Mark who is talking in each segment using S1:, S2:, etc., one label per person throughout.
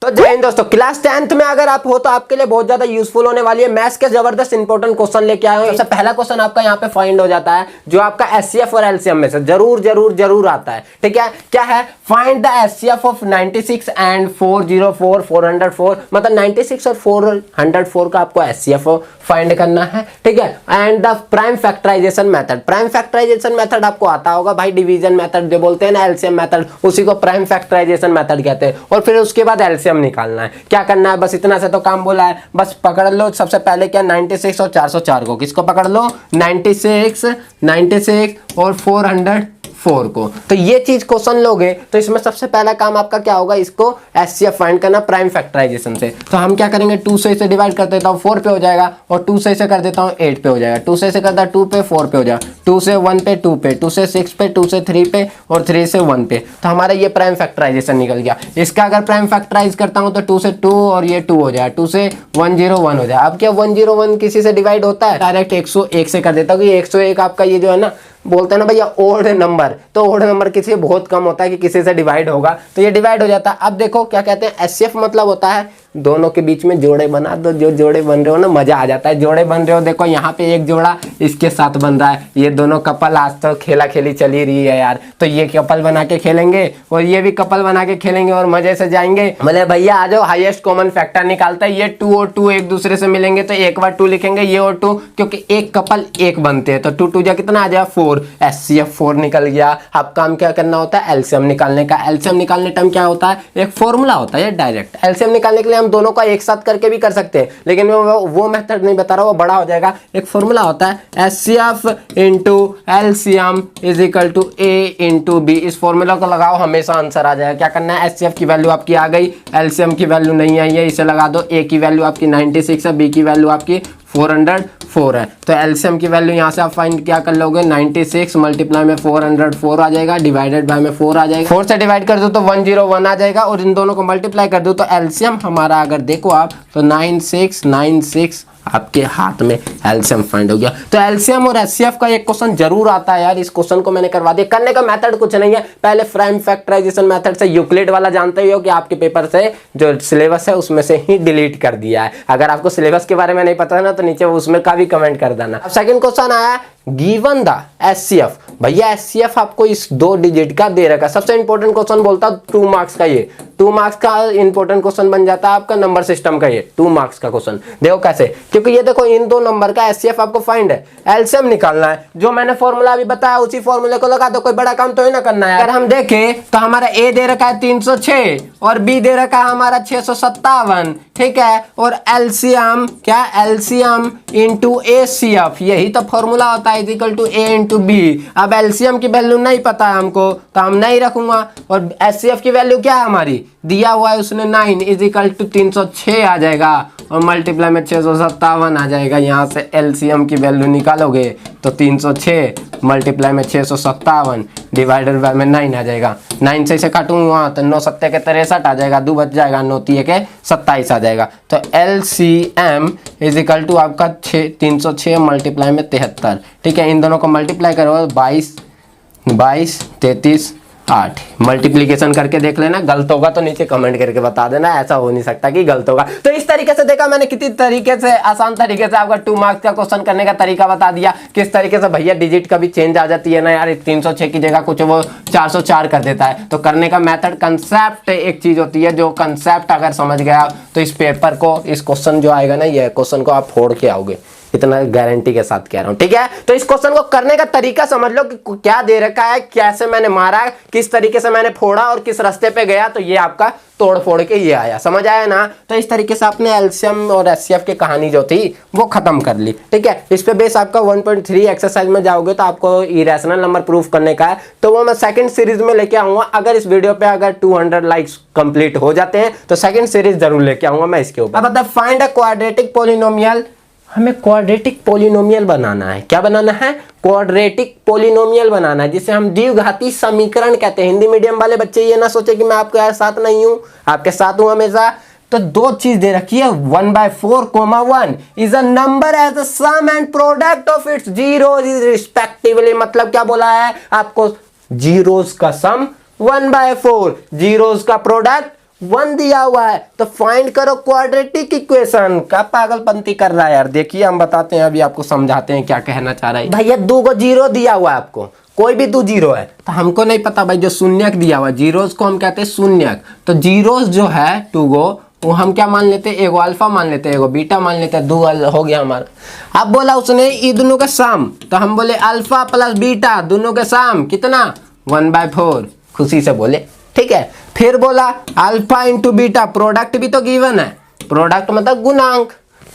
S1: तो जय हिंद दोस्तों, क्लास 10th में अगर आप हो तो आपके लिए बहुत ज्यादा यूजफुल होने वाली है। मैथ्स के जबरदस्त इंपॉर्टेंट क्वेश्चन लेके आए हैं। सबसे पहला क्वेश्चन आपका यहाँ पे फाइंड हो जाता है, जो आपका एचसीएफ और एलसीएम में से जरूर आता है। ठीक है, क्या है? Find the HCF of 96 and 404 404, मतलब 96 और 404 का आपको एचसीएफ फाइंड करना है। ठीक है, and the prime factorization method. Prime factorization method आपको आता होगा भाई, डिवीजन मेथड जो बोलते हैं ना, एलसीएम मेथड, उसी को प्राइम फैक्टराइजेशन मेथड कहते हैं। और फिर उसके बाद एलसीएम निकालना है। क्या करना है? बस इतना से तो काम बोला है, बस पकड़ लो। सबसे पहले क्या, 96 और 404 को, किसको पकड़ लो? 96 और 404 को। तो ये चीज क्वेश्चन लोगे तो इसमें सबसे पहला काम आपका क्या होगा? इसको एचसीएफ फाइंड करना प्राइम फैक्टराइजेशन से। तो हम क्या करेंगे, 2 से इसे डिवाइड कर देता हूँ 4 पे हो जाएगा, और 2 से इसे कर देता हूँ 8 पे हो जाएगा, 2 से इसे करता 2 पे 4 पे हो जाएगा, 2 से 1 पे 2 पे, 2 से 6 पे, 2 से 3 पे, और 3 से 1 पे। तो हमारा ये प्राइम फैक्टराइजेशन निकल गया। इसका अगर प्राइम फैक्टराइज करता हूँ तो 2 से 2 और ये 2 हो जाए, 2 से 101 हो जाए। अब क्या 101 किसी से डिवाइड होता है? डायरेक्ट 101 से कर देता हूँ। 101 आपका ये जो है ना, बोलते हैं ना भैया ओड नंबर, तो ओड नंबर किसी बहुत कम होता है कि किसी से डिवाइड होगा, तो ये डिवाइड हो जाता है। अब देखो क्या कहते हैं, एचसीएफ मतलब होता है दोनों के बीच में जोड़े बना दो। जो जोड़े बन रहे हो ना, मजा आ जाता है। जोड़े बन रहे हो, देखो यहाँ पे एक जोड़ा इसके साथ बन रहा है, ये दोनों कपल आज तो खेला खेली चली रही है यार, तो ये कपल बना के खेलेंगे और ये भी कपल बना के खेलेंगे और मजे से जाएंगे। बोले भैया आ जाओ, हाईएस्ट कॉमन फैक्टर निकालता है। ये 2 और 2 एक दूसरे से मिलेंगे तो एक बार 2 लिखेंगे, ये और 2, क्योंकि एक कपल एक बनते हैं, तो 2 2 जा कितना आ जाए 4, एचसीएफ 4 निकल गया। अब काम क्या करना होता है? एलसीएम निकालने का। एलसीएम निकालने टाइम क्या होता है? एक फॉर्मूला होता है डायरेक्ट। एलसीएम निकालने के लिए हम दोनों का एक साथ करके भी कर सकते हैं, लेकिन वो मेथड नहीं बता रहा, वो बड़ा हो जाएगा। एक फॉर्मूला होता है, HCF into LCM is equal to A into B. इस फॉर्मूला को लगाओ, हमेशा आंसर आ जाएगा। क्या करना है? एचसीएफ की वैल्यू आपकी आ गई, एलसीएम की वैल्यू नहीं आई है, इसे लगा दो। ए की वैल्यू आपकी 96 है, बी की वैल्यू आपकी 404 है। तो एलसीएम की वैल्यू यहाँ से आप फाइंड क्या कर लोगे, 96 मल्टीप्लाई में 404 आ जाएगा, डिवाइडेड बाय में 4 आ जाएगा। 4 से डिवाइड कर दो तो 101 आ जाएगा, और इन दोनों को मल्टीप्लाई कर दो तो एलसीएम हमारा अगर देखो आप तो 9696 आपके हाथ में एलसीएम फाइंड हो गया। तो एलसीएम और एचसीएफ का एक क्वेश्चन जरूर आता है यार, इस क्वेश्चन को मैंने करवा दिया। करने का मेथड कुछ नहीं है, पहले प्राइम फैक्टराइजेशन मेथड से, यूक्लिड वाला जानते ही हो कि आपके पेपर से जो सिलेबस है उसमें से ही डिलीट कर दिया है। अगर आपको सिलेबस के बारे में नहीं पता है ना, तो नीचे उसमें का भी कमेंट कर देना। अब सेकंड क्वेश्चन आया, गिवन द एचसीएफ। भैया एचसीएफ आपको इस 2 डिजिट का दे रखा है। सबसे इंपॉर्टेंट क्वेश्चन बोलता 2 मार्क्स का, ये 2 मार्क्स का इंपॉर्टेंट क्वेश्चन बन जाता है आपका नंबर सिस्टम का। ये 2 मार्क्स का क्वेश्चन देखो कैसे, क्योंकि ये देखो इन 2 नंबर का एचसीएफ आपको फाइंड है, एलसीएम निकालना है। जो मैंने फॉर्मूला अभी बताया उसी फॉर्मूले को लगा दो, कोई बड़ा काम तो ही ना करना है। अगर हम देखें तो हमारा ए दे रखा है 306 और बी दे रखा है हमारा 657, ठीक है, और एलसीएम क्या, एलसीएम इंटू एचसीएफ, यही तो फॉर्मूला होता है, equal to A into B. अब एलसीएम की वैल्यू नहीं पता है हमको, तो हम नहीं रखूंगा, और एचसीएफ की वैल्यू क्या है हमारी, दिया हुआ है उसने 9 इज इक्वल टू 306 आ जाएगा, और मल्टीप्लाई में 657 आ जाएगा। यहाँ से एलसीएम की वैल्यू निकालोगे तो 306 मल्टीप्लाई में 657 डिवाइडेड बाय में 9 आ जाएगा। 9 से इसे काटूंगा तो 9 7 के 63 आ जाएगा, 2 बच जाएगा, 9 3 के 27 आ जाएगा। तो एलसीएम इज इक्वल टू आपका 306 मल्टीप्लाई में 73, ठीक है। इन दोनों को मल्टीप्लाई करो 22 33 8, मल्टीप्लीकेशन करके देख लेना। गलत होगा तो नीचे कमेंट करके बता देना, ऐसा हो नहीं सकता कि गलत होगा। तो इस तरीके से देखा मैंने, कितनी तरीके से आसान तरीके से आपका 2 मार्क्स का क्वेश्चन करने का तरीका बता दिया। किस तरीके से भैया डिजिट कभी चेंज आ जाती है ना यार, 306 की जगह कुछ वो 404 कर देता है। तो करने का मेथड, कंसेप्ट एक चीज होती है, जो कंसेप्ट अगर समझ गया तो इस पेपर को, इस क्वेश्चन जो आएगा ना, ये क्वेश्चन को आप फोड़ के आओगे, इतना गारंटी के साथ कह रहा हूं, ठीक है। तो इस क्वेश्चन को करने का तरीका समझ लो कि क्या दे रखा है, कैसे मैंने मारा, किस तरीके से मैंने फोड़ा और किस रास्ते पे गया, तो ये आपका तोड़ फोड़ के ये आया, समझ आया ना। तो इस तरीके से आपने एलसीएम और एचसीएफ की कहानी जो थी वो खत्म कर ली, ठीक है। इस पे बेस आपका 1.3 एक्सरसाइज में जाओगे तो आपको इरेशनल नंबर प्रूफ करने का है, तो वो मैं सेकंड सीरीज में लेके आऊंगा। अगर इस वीडियो पे अगर 200 लाइक्स कंप्लीट हो जाते हैं तो सेकंड सीरीज जरूर लेके आऊंगा मैं इसके ऊपर। अब बता, फाइंड अ क्वाड्रेटिक पॉलिनोमियल। हमें क्वाड्रेटिक पॉलिनोमियल बनाना है। क्या बनाना है? क्वाड्रेटिक पॉलिनोमियल बनाना है, जिसे हम द्विघाती समीकरण कहते हैं। हिंदी मीडियम वाले बच्चे ये ना सोचे कि मैं आपके साथ नहीं हूं, आपके साथ हूं हमेशा। तो 2 चीज दे रखी है, 1/4, 1 is a number as a sum and product of its zeros respectively. मतलब क्या बोला है आपको, जीरोज का सम 1/4, जीरोज का प्रोडक्ट 1 दिया हुआ है, तो फाइंड करो क्वाड्रेटिक इक्वेशन। का पागलपंती कर रहा है यार, देखिए हम बताते हैं, अभी आपको समझाते हैं क्या कहना चाह रहा है। भैया 2 को 0 दिया हुआ है आपको, कोई भी 2 0 है, तो हमको नहीं पता भाई, जो शून्यक दिया हुआ है, जीरोस को हम कहते हैं शून्यक, तो जीरोस जो है 2 गो, वो हम क्या मान लेते हैं, एगो अल्फा मान लेते हैं, एगो बीटा मान लेते हैं, 2 हो गया हमारा। अब बोला उसने ये दोनों का सम, तो हम बोले अल्फा प्लस बीटा दोनों के सम कितना, 1/4, खुशी से बोले, ठीक है। फिर बोला अल्फा इंटू बीटा, प्रोडक्ट भी तो गिवन है, प्रोडक्ट मतलब गुणांक,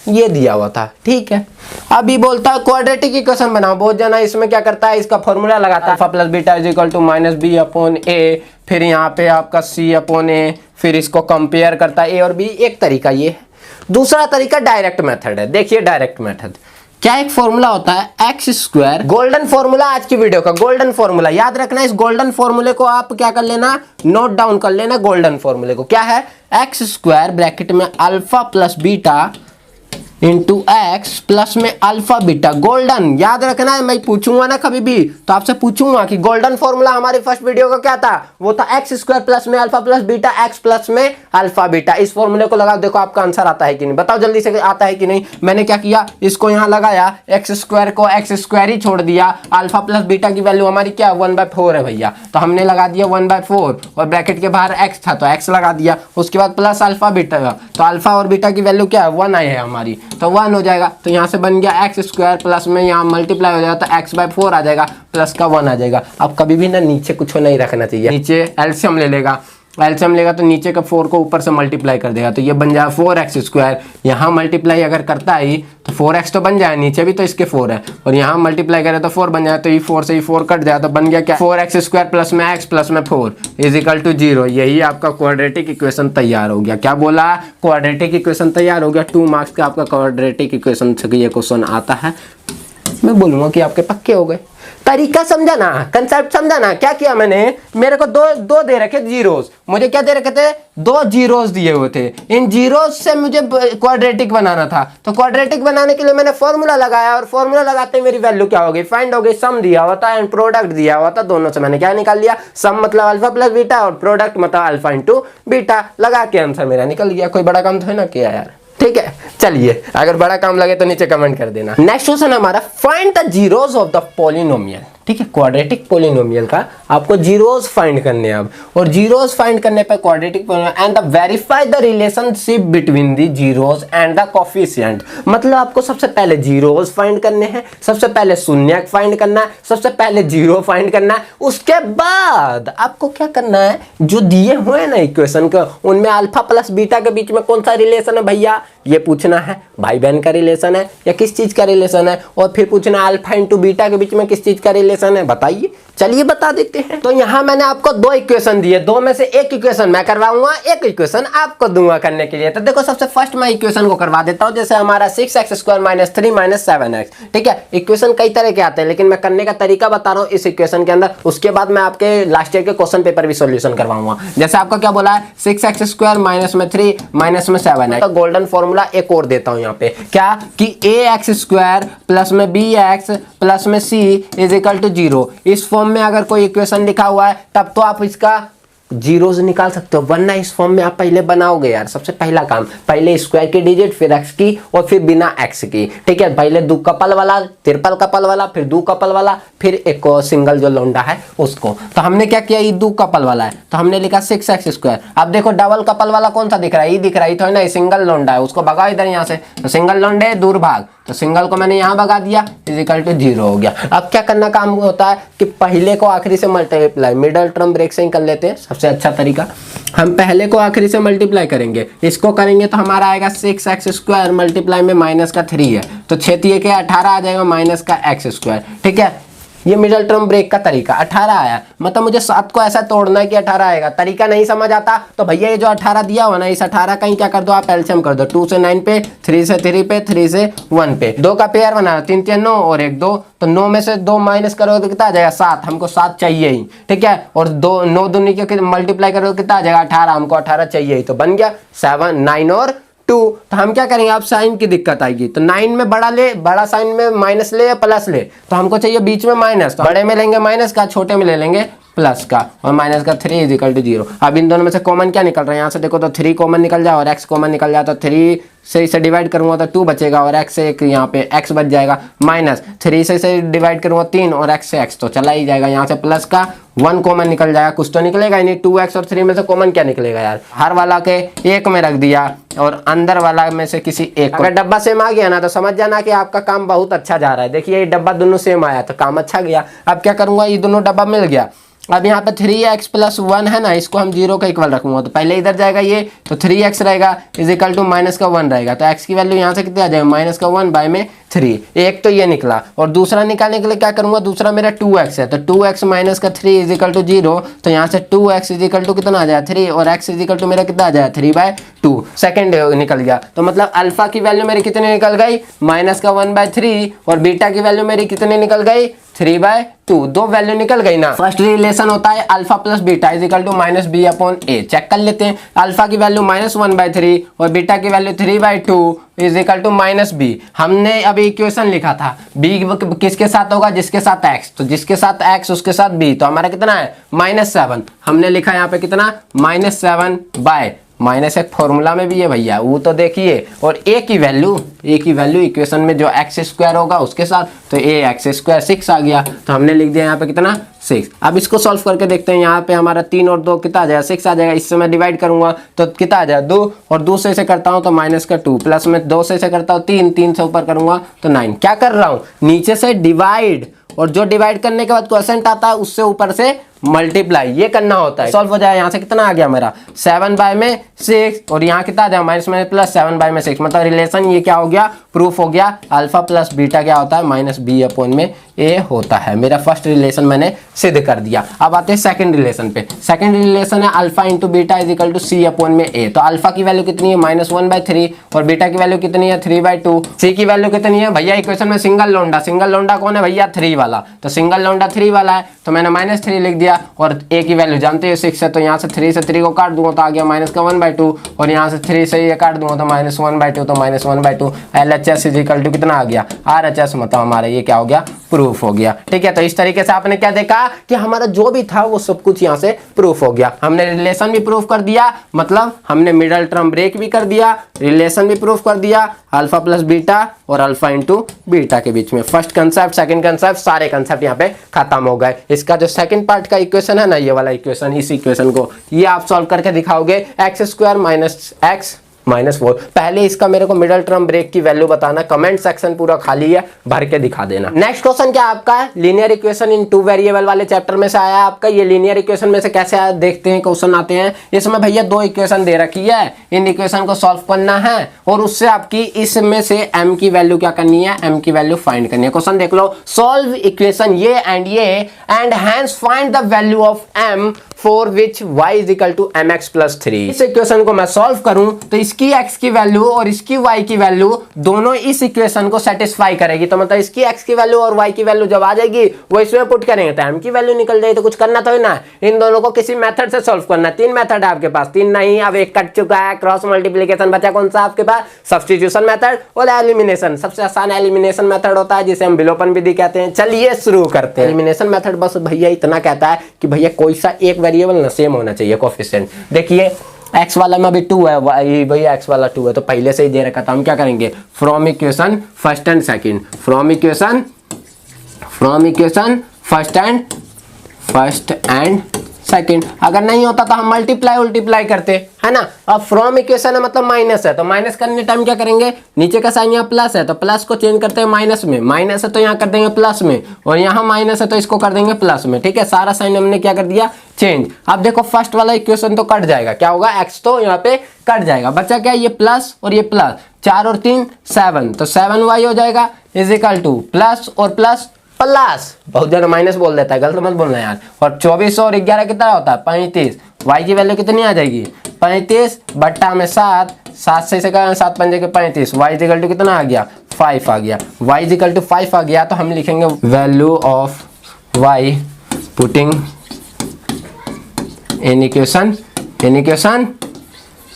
S1: ये दिया हुआ था, ठीक है। अभी बोलता है क्वाड्रेटिक इक्वेशन बनाओ, बहुत जना इसमें क्या करता है, इसका फॉर्मूला लगाता है, alpha plus beta is equal to -b/a, फिर यहाँ पे आपका c/a, फिर इसको कंपेयर करता है a और b, एक तरीका ये है। दूसरा तरीका डायरेक्ट मेथड है, देखिए डायरेक्ट मेथड क्या, एक फॉर्मूला होता है x², गोल्डन फॉर्मूला, आज की वीडियो का गोल्डन फॉर्मूला याद रखना। इस गोल्डन फॉर्मूले को आप क्या कर लेना, नोट डाउन कर लेना। गोल्डन फॉर्मूले को क्या है, x² ब्रैकेट में alpha plus beta into x plus में अल्फा बीटा, गोल्डन याद रखना है। मैं पूछूंगा ना कभी भी तो आपसे पूछूंगा कि गोल्डन फॉर्मूला हमारी फर्स्ट वीडियो का क्या था, वो था x² प्लस में alpha plus beta x plus में अल्फा बीटा। इस फॉर्मूले को लगाओ, देखो आपका आंसर आता है कि नहीं, बताओ जल्दी से आता है कि नहीं। मैंने क्या किया, इसको यहाँ लगाया, x² को x² ही छोड़ दिया, अल्फा प्लस बीटा की वैल्यू हमारी क्या 1/4 है भैया, तो हमने लगा दिया 1/4, और ब्रैकेट के बाहर x था तो x लगा दिया, उसके बाद प्लस अल्फा बीटा, तो अल्फा और बीटा की वैल्यू क्या है 1 आई है हमारी, तो 1 हो जाएगा। तो यहाँ से बन गया x² प्लस में यहाँ मल्टीप्लाई हो जाएगा तो x/4 आ जाएगा, प्लस का 1 आ जाएगा। अब कभी भी ना नीचे कुछ नहीं रखना चाहिए, नीचे एलसीएम ले लेगा, एलसीएम लेगा तो नीचे का 4 को ऊपर से मल्टीप्लाई कर देगा, तो ये बन जाएगा 4x²। यहाँ मल्टीप्लाई अगर करता है तो 4x तो बन जाए, नीचे भी तो इसके 4 है, और यहाँ मल्टीप्लाई करे तो 4 बन जाए, तो ये 4 से ये 4 कट जाए, तो बन गया क्या 4x² प्लस में x प्लस में 4 इज इक्वल टू 0। यही आपका क्वाड्रेटिक इक्वेशन तैयार हो गया। क्या बोला, क्वाड्रेटिक इक्वेशन तैयार हो गया। 2 मार्क्स का आपका क्वाड्रेटिक इक्वेशन से ये क्वेश्चन आता है। मैं बोलूँगा कि आपके पक्के हो गए। तरीका समझा ना, कंसेप्ट समझा ना। क्या किया मैंने, मेरे को दो दे रखे जीरोस, मुझे क्या दे रखे थे, 2 जीरोस दिए हुए थे। इन जीरोस से मुझे क्वाड्रेटिक बनाना था, तो क्वाड्रेटिक बनाने के लिए मैंने फॉर्मूला लगाया, और फॉर्मूला लगाते मेरी वैल्यू क्या हो गई, फाइंड हो गई। सम दिया हुआ था एंड प्रोडक्ट दिया हुआ था, दोनों से मैंने क्या निकाल लिया, सम मतलब अल्फा प्लस बीटा और प्रोडक्ट मतलब अल्फा इंटू बीटा, लगा के आंसर मेरा निकल गया। कोई बड़ा काम तो है ना किया यार, ठीक है। चलिए अगर बड़ा काम लगे तो नीचे कमेंट कर देना। नेक्स्ट क्वेश्चन हमारा, find the zeros of the polynomial. ठीक है, क्वाड्रेटिक पॉलिनोमियल का आपको जीरोस फाइंड करने हैं अब, और जीरोस फाइंड करने पे quadratic and the verify the relationship between the zeros and the coefficient. मतलब आपको सबसे पहले जीरोस फाइंड करने हैं, सबसे पहले शून्यक फाइंड करना है, सबसे पहले जीरो फाइंड करना है, उसके बाद आपको क्या करना है, जो दिए हुए हैं ना इक्वेशन को, उनमें अल्फा प्लस बीटा के बीच में कौन सा रिलेशन है भैया, ये पूछना है। भाई बहन का रिलेशन है या किस चीज का रिलेशन है, और फिर पूछना अल्फा इंटू बीटा के बीच में किस चीज का रिलेशन है, बताइए। चलिए बता देते हैं। तो यहाँ मैंने आपको 2 इक्वेशन दिए, 2 में से एक इक्वेशन मैं करवाऊंगा, एक इक्वेशन आपको दूंगा करने के लिए। तो देखो सबसे फर्स्ट मैं इक्वेशन को करवा देता हूँ, जैसे हमारा 6x² - 3 - 7x। ठीक है, इक्वेशन कई तरह के आते हैं, लेकिन मैं करने का तरीका बता रहा हूँ इस इक्वेशन के अंदर। उसके बाद मैं आपके लास्ट ईयर के क्वेश्चन पेपर भी सोल्यूशन करवाऊंगा। जैसे आपका क्या बोला है, 6x² - 3 - 7x। तो गोल्डन फॉर्मूला एक और देता हूँ यहाँ पे, क्या कि ax² प्लस में bx प्लस में c इज इक्वल टू 0। इस फॉर्म में अगर कोई इक्वेशन लिखा हुआ है तब तो आप इसका जीरोस निकाल सकते हो, वरना इस फॉर्म में आप पहले बनाओगे यार। सबसे पहला काम, पहले स्क्वायर की डिजिट, फिर एक्स की, और फिर बिना एक्स की। ठीक है, पहले 2 कपल वाला, ट्रिपल कपल वाला, फिर 2 कपल वाला, फिर एक सिंगल जो लौंडा है उसको। तो हमने क्या किया, ये 2 कपल वाला है तो हमने लिखा 6x²। अब देखो डबल कपल वाला कौन सा दिख रहा है, ये दिख रहा है, तो है ना, सिंगल लौंडा है, उसको भगाओ इधर यहाँ से। तो सिंगल लौंडे दूर भाग, तो सिंगल को मैंने यहाँ भगा दिया, इज इक्वल टू 0 हो गया। अब क्या करना काम होता है कि पहले को आखिरी से मल्टीप्लाई, मिडल टर्म ब्रेक से ही कर लेते हैं, सबसे अच्छा तरीका। हम पहले को आखिरी से मल्टीप्लाई करेंगे, इसको करेंगे तो हमारा आएगा 6x² मल्टीप्लाई में -3 है, तो 6 के 18 आ जाएगा माइनस का x²। ठीक है, ये मिडल टर्म ब्रेक का तरीका। 18 आया, मतलब मुझे 7 को ऐसा तोड़ना है कि 18 आएगा। तरीका नहीं समझ आता तो भैया ये जो 18 दिया हुआ ना, इस 18 का ही क्या कर दो आप, एलसीएम कर दो। 2 से 9 पे, 3 से 3 पे, 3 से 1 पे, 2 का पेयर बना, 3 3 9 और 1 2, तो 9 में से 2 माइनस करोगे तो कितना आ जाएगा 7, हमको 7 चाहिए ही। ठीक है, और 2 9 दूनी के मल्टीप्लाई करोगे कितना आ जाएगा 18, हमको 18 चाहिए ही, तो बन गया 7 9 और 2। तो हम क्या करेंगे, आप साइन की दिक्कत आएगी, तो 9 में बड़ा ले, बड़ा साइन में माइनस ले या प्लस ले, तो हमको चाहिए बीच में माइनस, तो बड़े में लेंगे माइनस का, छोटे में ले लेंगे प्लस का और माइनस का 3 इज इक्वल टू 0। अब इन दोनों में से कॉमन क्या निकल रहा है, यहाँ से देखो तो 3 कॉमन निकल जाए और x कॉमन निकल जाए, तो 3 से इसे डिवाइड करूंगा तो 2 बचेगा और x से एक यहाँ पे x बच जाएगा, माइनस 3 से इसे डिवाइड करूंगा 3 और x से x तो चला ही जाएगा, यहाँ से प्लस का 1 कॉमन निकल जाएगा, कुछ तो निकलेगा ही नहीं। 2x और 3 में से कॉमन क्या निकलेगा यार, हर वाला के एक में रख दिया और अंदर वाला में से किसी एक। अगर डब्बा सेम आ गया ना तो समझ जाना कि आपका काम बहुत अच्छा जा रहा है। देखिए ये डब्बा दोनों सेम आया तो काम अच्छा गया। अब क्या करूंगा, ये दोनों डब्बा मिल गया। अब यहाँ पे 3x प्लस 1 है ना, इसको हम 0 का इक्वल रखूंगा तो पहले इधर जाएगा ये, तो 3x रहेगा इज इक्वल टू माइनस का 1 रहेगा, तो x की वैल्यू यहाँ से कितने आ जाएगा, माइनस का 1 बाय में 3। एक तो ये निकला और दूसरा निकालने के लिए क्या करूंगा, दूसरा मेरा 2x है, तो 2x माइनस का 3 इज इक्वल टू 0, तो यहाँ से 2x इज इक्वल टू कितना आ जाएगा 3 और x इज इक्वल टू मेरा कितना आ जाएगा 3/2। सेकेंड निकल गया, तो मतलब अल्फा की वैल्यू मेरी कितनी निकल गई, माइनस का 1/3 और बीटा की वैल्यू मेरी कितनी निकल गई 3/2। दो वैल्यू निकल गई ना। फर्स्ट रिलेशन होता है alpha plus beta is equal to minus B upon A. Check कर लेते हैं, अल्फा की वैल्यू -1/3 और बीटा की value 3/2 is equal to minus B. हमने अभी इक्वेशन लिखा था बी किसके साथ होगा, जिसके साथ एक्स, तो जिसके साथ एक्स उसके साथ बी, तो हमारा कितना है -7। हमने लिखा यहाँ पे कितना -7 बाय माइनस एक फॉर्मूला में भी है भैया, वो तो देखिए। और ए की वैल्यू इक्वेशन में जो एक्स स्क्वायर होगा उसके साथ, तो ए एक्स स्क्वायर 6 आ गया, तो हमने लिख दिया यहाँ पे कितना 6। अब इसको सॉल्व करके देखते हैं, यहाँ पे हमारा 3 और 2 कितना आ जाएगा 6 आ जाएगा। इससे मैं डिवाइड करूंगा तो कितना आ जाएगा 2 और 2 से इसे करता हूँ तो माइनस का 2 प्लस में 2 से इसे करता हूँ 3 से ऊपर करूंगा तो 9। क्या कर रहा हूँ, नीचे से डिवाइड और जो डिवाइड करने के बाद क्वोशेंट आता है उससे ऊपर से मल्टीप्लाई, ये करना होता है। सॉल्व हो जाए, यहाँ से कितना आ गया मेरा 7/6 और यहाँ कितना आ जाएगा माइनस में प्लस 7/6, मतलब रिलेशन ये क्या हो गया, प्रूफ हो गया। अल्फा प्लस बीटा क्या होता है माइनस बी अपॉन में ए होता है। मेरा फर्स्ट रिलेशन मैंने सिद्ध कर दिया। अब आते हैं सेकंड रिलेशन पे। सेकंड रिलेशन है alpha into beta is equal to C upon में ए। तो अल्फा की वैल्यू कितनी है -1/3 और बीटा की वैल्यू कितनी है 3/2। सी की वैल्यू कितनी है भैया, इक्वेशन में सिंगल लौंडा कौन है भैया 3 वाला, तो सिंगल लौंडा 3 वाला है, तो मैंने -3 लिख दिया। और ए की वैल्यू जानते हो 6 है, तो यहाँ से 3 से 3 को काट दूंगा तो आ गया -1/2 और यहाँ से 3 से ये काट दूंगा तो -1/2, तो -1/2 LHS इज इक्वल टू कितना आ गया RHS, मतलब हमारा ये क्या हो गया प्रूफ हो गया। ठीक है, तो इस तरीके से आपने क्या देखा कि हमारा जो भी था वो सब कुछ यहाँ से प्रूफ हो गया। हमने रिलेशन भी प्रूफ कर दिया, मतलब हमने मिडल टर्म ब्रेक भी कर दिया, रिलेशन भी प्रूफ कर दिया, अल्फा प्लस बीटा और अल्फा इंटू बीटा के बीच में फर्स्ट कंसेप्ट सेकंड कंसेप्ट सारे कंसेप्ट यहाँ पे खत्म हो गए। इसका जो सेकंड पार्ट का इक्वेशन है ना, ये वाला इक्वेशन, इस इक्वेशन को ये आप सॉल्व करके दिखाओगे x² माइनस x -4। पहले इसका मेरे को मिडल टर्म ब्रेक की वैल्यू बताना, कमेंट सेक्शन पूरा खाली है, भर के दिखा देना। नेक्स्ट क्वेश्चन क्या आपका लीनियर इक्वेशन इन 2 वेरिएबल वाले चैप्टर में से आया आपका। ये लीनियर इक्वेशन में से कैसे आया देखते हैं, क्वेश्चन आते हैं। इसमें भैया 2 इक्वेशन दे रखी है, इन इक्वेशन को सॉल्व करना है और उससे आपकी इसमें से m की वैल्यू क्या करनी है, m की वैल्यू फाइंड करनी है। क्वेश्चन देख लो, सॉल्व इक्वेशन ये and hence find the value of m for which y is equal to mx plus 3। इस इक्वेशन को मैं सॉल्व करूं तो इसकी x की वैल्यू और इसकी y की वैल्यू दोनों इस इक्वेशन को सेटिस्फाई करेगी। तो मतलब इसकी x की वैल्यू और y की वैल्यू जब आ जाएगी वो इसमें पुट करेंगे तो m की वैल्यू निकल जाएगी। तो कुछ करना तो ना, इन दोनों को किसी मेथड से सॉल्व करना है। 3 मेथड है आपके पास, 3 नहीं अब 1 कट चुका है। क्रॉस मल्टीप्लीकेशन बचा कौन सा आपके पास, सब्स्टिट्यूशन मेथड और एलिमिनेशन। सबसे आसान एलिमिनेशन मेथड होता है जिसे हम विलोपन विधि कहते हैं। चलिए शुरू करते हैं। एलिमिनेशन मेथड बस भैया इतना कहता है कि भैया कोई सा एक वेरिएबल ना सेम होना चाहिए कोएफिशिएंट। देखिए x वाला में अभी 2 है, भैया x वाला 2 है तो पहले से ही दे रखा था। हम क्या करेंगे, from equation first and second, from equation first and second. अगर नहीं होता तो हम मल्टीप्लाई करते है ना। अब फ्रॉम इक्वेशन है मतलब माइनस है, तो माइनस करने टाइम क्या करेंगे, नीचे का साइन यहाँ प्लस है तो प्लस को चेंज करते हैं माइनस में, माइनस है तो यहाँ कर देंगे प्लस में, और यहाँ माइनस है तो इसको कर देंगे प्लस में। ठीक है, सारा साइन हमने क्या कर दिया चेंज। अब देखो फर्स्ट वाला इक्वेशन तो कट जाएगा, क्या होगा x तो यहाँ पे कट जाएगा, बचा क्या ये प्लस और ये प्लस, 4 और 3 7, तो 7y हो जाएगा इज इक्वल टू प्लस और प्लस प्लस, बहुत ज्यादा माइनस बोल देता है, गलत मत बोलना यार। और 24 और 11 कितना होता है 35, y की वैल्यू कितनी आ जाएगी 35 बट्टा में 7, 7 से 7 पंजे के 35, y इज इक्वल टू कितना आ गया 5 आ गया, y इज इक्वल टू 5 आ गया। तो हम लिखेंगे value of y putting in equation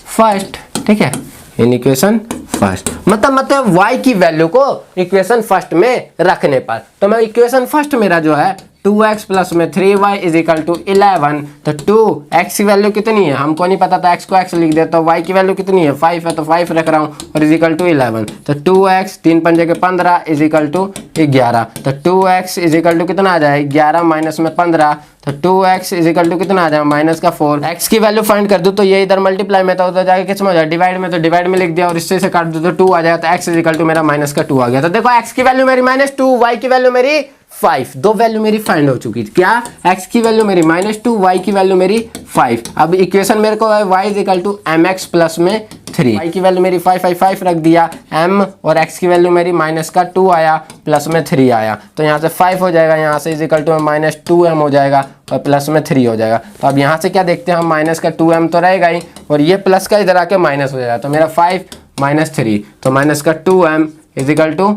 S1: first. ठीक है, इन इक्वेशन फर्स्ट मतलब y की वैल्यू को इक्वेशन फर्स्ट में रखने पर। तो मैं इक्वेशन फर्स्ट मेरा जो है 2x प्लस में 3y इज इक्वल टू 11। तो 2x की वैल्यू कितनी है हमको नहीं पता, तो x को x लिख दे, तो y की वैल्यू कितनी है 5 है, तो 5 रख रहा हूँ और इज इक्वल टू 11। तो 2x 3 पंजे के 15 इज इक्वल टू 11। तो 2x इज इक्वल टू कितना आ जाए 11 माइनस में 15, तो 2x इज इक्वल टू कितना आ जाए माइनस का 4। x की वैल्यू फाइंड कर दूँ तो ये इधर मल्टीप्लाई में था, उधर जाके किस में हो जाए डिवाइड में, तो डिवाइड में लिख दिया और इससे काट दो तो 2 आ जाएगा। तो x इज इक्वल टू मेरा माइनस का 2 आ गया। तो देखो x की वैल्यू मेरी -2, y की वैल्यू मेरी 5, दो वैल्यू मेरी फाइंड हो चुकी थी। क्या x की वैल्यू मेरी -2, y की वैल्यू मेरी 5। अब इक्वेशन मेरे को है y is equal to mx plus में 3, y की वैल्यू मेरी 5 रख दिया m, और x की वैल्यू मेरी माइनस का 2 आया प्लस में 3 आया। तो यहाँ से 5 हो जाएगा, यहाँ से इज इक्वल टू -2m हो जाएगा और प्लस में 3 हो जाएगा। तो अब यहाँ से क्या देखते हैं हम, माइनस का 2m तो रहेगा ही और ये प्लस का इधर आके माइनस हो जाएगा। तो मेरा 5 - 3, तो माइनस का 2m इज इक्वल टू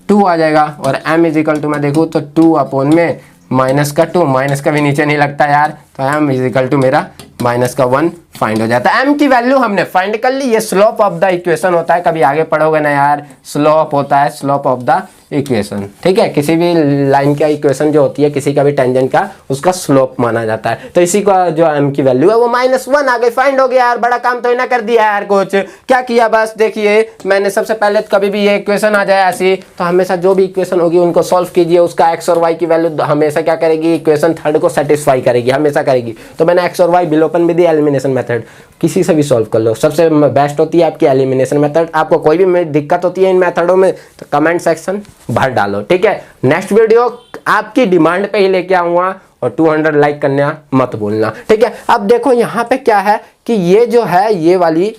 S1: 2 आ जाएगा और m इज इक्वल टू मैं देखूँ तो 2 अपॉन में माइनस का 2, माइनस का भी नीचे नहीं लगता यार, तो m इज इक्वल टू मेरा माइनस का 1 फाइंड हो जाता है। m की वैल्यू हमने फाइंड कर ली। ये स्लोप ऑफ द इक्वेशन होता है, कभी आगे पढ़ोगे ना यार, स्लोप होता है स्लोप ऑफ द इक्वेशन, ठीक है। किसी भी लाइन का इक्वेशन जो होती है, किसी का भी टेंजेंट का, उसका स्लोप माना जाता है। तो इसी का जो m की वैल्यू है वो -1 आ गई, फाइंड हो गया यार। बड़ा काम तो इन्हें कर दिया यार कुछ, क्या किया बस देखिए, मैंने सबसे पहले कभी भी ये इक्वेशन आ जाए ऐसी, तो हमेशा जो भी इक्वेशन होगी उनको सॉल्व कीजिए, उसका x और y की वैल्यू हमेशा क्या करेगी, इक्वेशन थर्ड को सेटिस्फाई करेगी, हमेशा करेगी। तो मैंने x और y विलोपन विधि, एलिमिनेशन मेथड, किसी से भी सॉल्व कर लो, सबसे बेस्ट होती है आपकी एलिमिनेशन मेथड। आपको कोई भी दिक्कत होती है इन मेथडों में तो कमेंट सेक्शन भर डालो, ठीक है। नेक्स्ट वीडियो आपकी डिमांड पे ही लेके आऊंगा और 200 लाइक करना मत भूलना, ठीक है। अब देखो यहाँ पे क्या है कि ये जो है ये वाली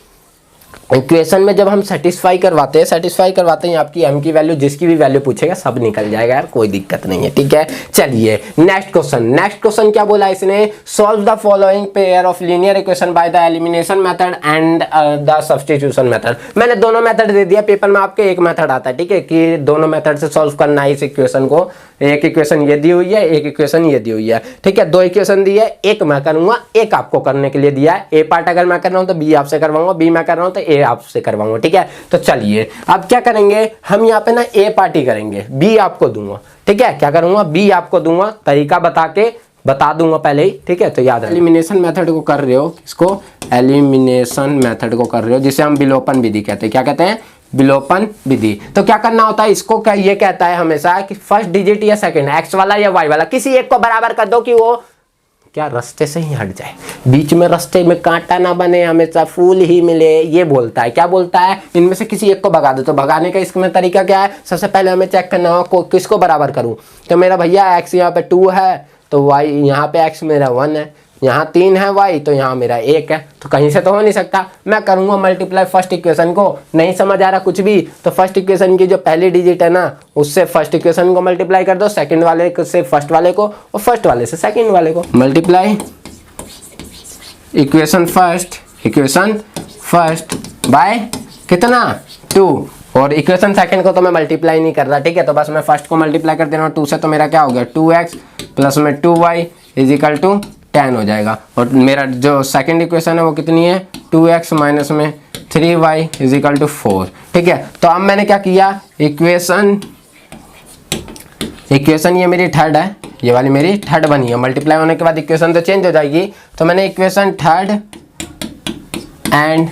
S1: इक्वेशन में जब हम सेटिस्फाई करवाते हैं आपकी m की वैल्यू, जिसकी भी वैल्यू पूछेगा सब निकल जाएगा यार, कोई दिक्कत नहीं है, ठीक है। चलिए नेक्स्ट क्वेश्चन क्या बोला इसने, solve the following pair of linear equation by the elimination method and the substitution method. मैंने दोनों मेथड दे दिया, पेपर में आपके एक मेथड आता है, ठीक है, कि दोनों मेथड से सॉल्व करना है इस इक्वेशन को। एक इक्वेशन ये दी हुई है, एक इक्वेशन ये दी हुई है, ठीक है। दो इक्वेशन दी है, एक मैं करूंगा, एक आपको करने के लिए दिया है। ए पार्ट अगर मैं कर रहा हूं तो बी आपसे करवाऊंगा, बी मैं कर रहा हूं तो ए आपसे करवाऊंगा, ठीक है। तो चलिए अब क्या करेंगे हम, यहाँ पे ना ए पार्टी करेंगे, बी आपको दूंगा, ठीक है। क्या करूंगा, बी आपको दूंगा, तरीका बता दूंगा पहले ही, ठीक है। तो याद है एलिमिनेशन मेथड को कर रहे हो, इसको एलिमिनेशन मेथड को कर रहे हो, जिसे हम विलोपन विधि कहते हैं। क्या कहते हैं, विलोपन विधि। तो क्या करना होता है इसको, क्या ये कहता है हमेशा कि फर्स्ट डिजिट या सेकंड, एक्स वाला या वाई वाला, किसी एक को बराबर कर दो कि वो क्या रास्ते से ही हट जाए, बीच में रास्ते में कांटा ना बने, हमेशा फूल ही मिले, ये बोलता है। क्या बोलता है, इनमें से किसी एक को भगा दो। तो भगाने का इसमें तरीका क्या है, सबसे पहले हमें चेक करना हो किसको बराबर करूं। तो मेरा भैया एक्स यहाँ पे 2 है, तो वाई यहाँ पे एक्स मेरा 1 है, यहाँ 3 है वाई, तो यहाँ मेरा 1 है, तो कहीं से तो हो नहीं सकता। मैं करूँगा मल्टीप्लाई फर्स्ट इक्वेशन को, नहीं समझ आ रहा कुछ भी तो फर्स्ट इक्वेशन की जो पहली डिजिट है ना उससे फर्स्ट इक्वेशन को मल्टीप्लाई कर दो, सेकंड वाले से फर्स्ट वाले को और फर्स्ट वाले से सेकंड वाले को। मल्टीप्लाई इक्वेशन फर्स्ट बाय कितना 2, और इक्वेशन सेकंड को तो मैं मल्टीप्लाई नहीं कर रहा, ठीक है। तो बस मैं फर्स्ट को मल्टीप्लाई कर दे रहा हूँ 2 से, तो मेरा क्या हो गया 2x प्लस में 2y इज इक्वल टू 10 हो जाएगा। और मेरा जो सेकंड इक्वेशन है वो कितनी है, 2x माइनस में 3y इज इक्वल टू 4, ठीक है। तो अब मैंने क्या किया, इक्वेशन ये मेरी थर्ड है, ये वाली मेरी थर्ड बनी है। मल्टीप्लाई होने के बाद इक्वेशन तो चेंज हो जाएगी, तो मैंने इक्वेशन थर्ड एंड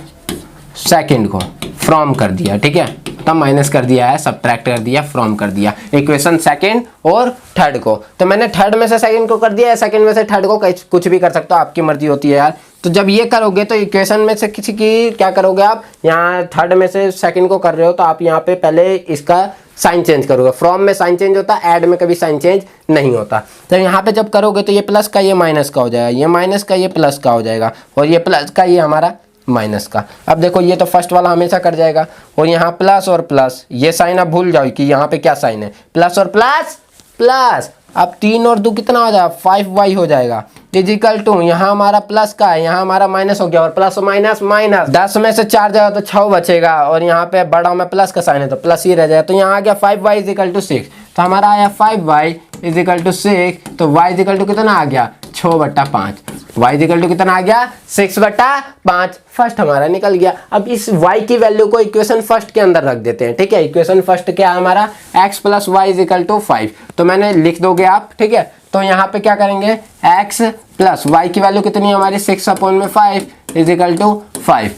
S1: सेकंड को फ्रॉम कर दिया, ठीक है। तब माइनस कर दिया है, सब्ट्रैक्ट कर दिया, फ्रॉम कर दिया इक्वेशन सेकंड और थर्ड को। तो मैंने थर्ड में से सेकंड को कर दिया है, सेकंड में से थर्ड को, कुछ भी कर सकते हो, आपकी मर्जी होती है यार। तो जब ये करोगे तो इक्वेशन में से किसी की क्या करोगे आप, यहाँ थर्ड में से सेकंड को कर रहे हो तो आप यहाँ पे पहले इसका साइन चेंज करोगे। फ्रॉम में साइन चेंज होता है, ऐड में कभी साइन चेंज नहीं होता। तो यहाँ पे जब करोगे तो ये प्लस का ये माइनस का हो जाएगा, ये माइनस का ये प्लस का हो जाएगा, और ये प्लस का ये हमारा माइनस का। अब देखो ये तो फर्स्ट वाला हमेशा कर जाएगा, और यहाँ प्लस और प्लस, ये साइन आप भूल जाओ कि यहाँ पे क्या साइन है, प्लस और प्लस प्लस। अब 3 और 2 कितना हो जाएगा, 5y हो जाएगा इजिकल टू, यहाँ हमारा प्लस का है, यहाँ हमारा माइनस हो गया, और प्लस माइनस माइनस, 10 में से 4 जाएगा तो 6 बचेगा, और यहाँ पे बड़ा में प्लस का साइन है तो प्लस ही रह जाएगा। तो यहाँ आ गया 5y इजिकल टू 6, तो हमारा आया 5y इजिकल टू 6, तो y इजिकल टू कितना आ गया 6/5। y इक्वल टू कितना आ गया 6/5, फर्स्ट हमारा निकल गया। अब इस y की वैल्यू को इक्वेशन फर्स्ट के अंदर रख देते हैं, ठीक है। इक्वेशन फर्स्ट क्या है हमारा, x plus Y equal to 5, तो मैंने लिख दोगे आप, ठीक है। तो यहाँ पे क्या करेंगे, x प्लस वाई की वैल्यू कितनी है हमारी 6/5 इक्वल टू 5,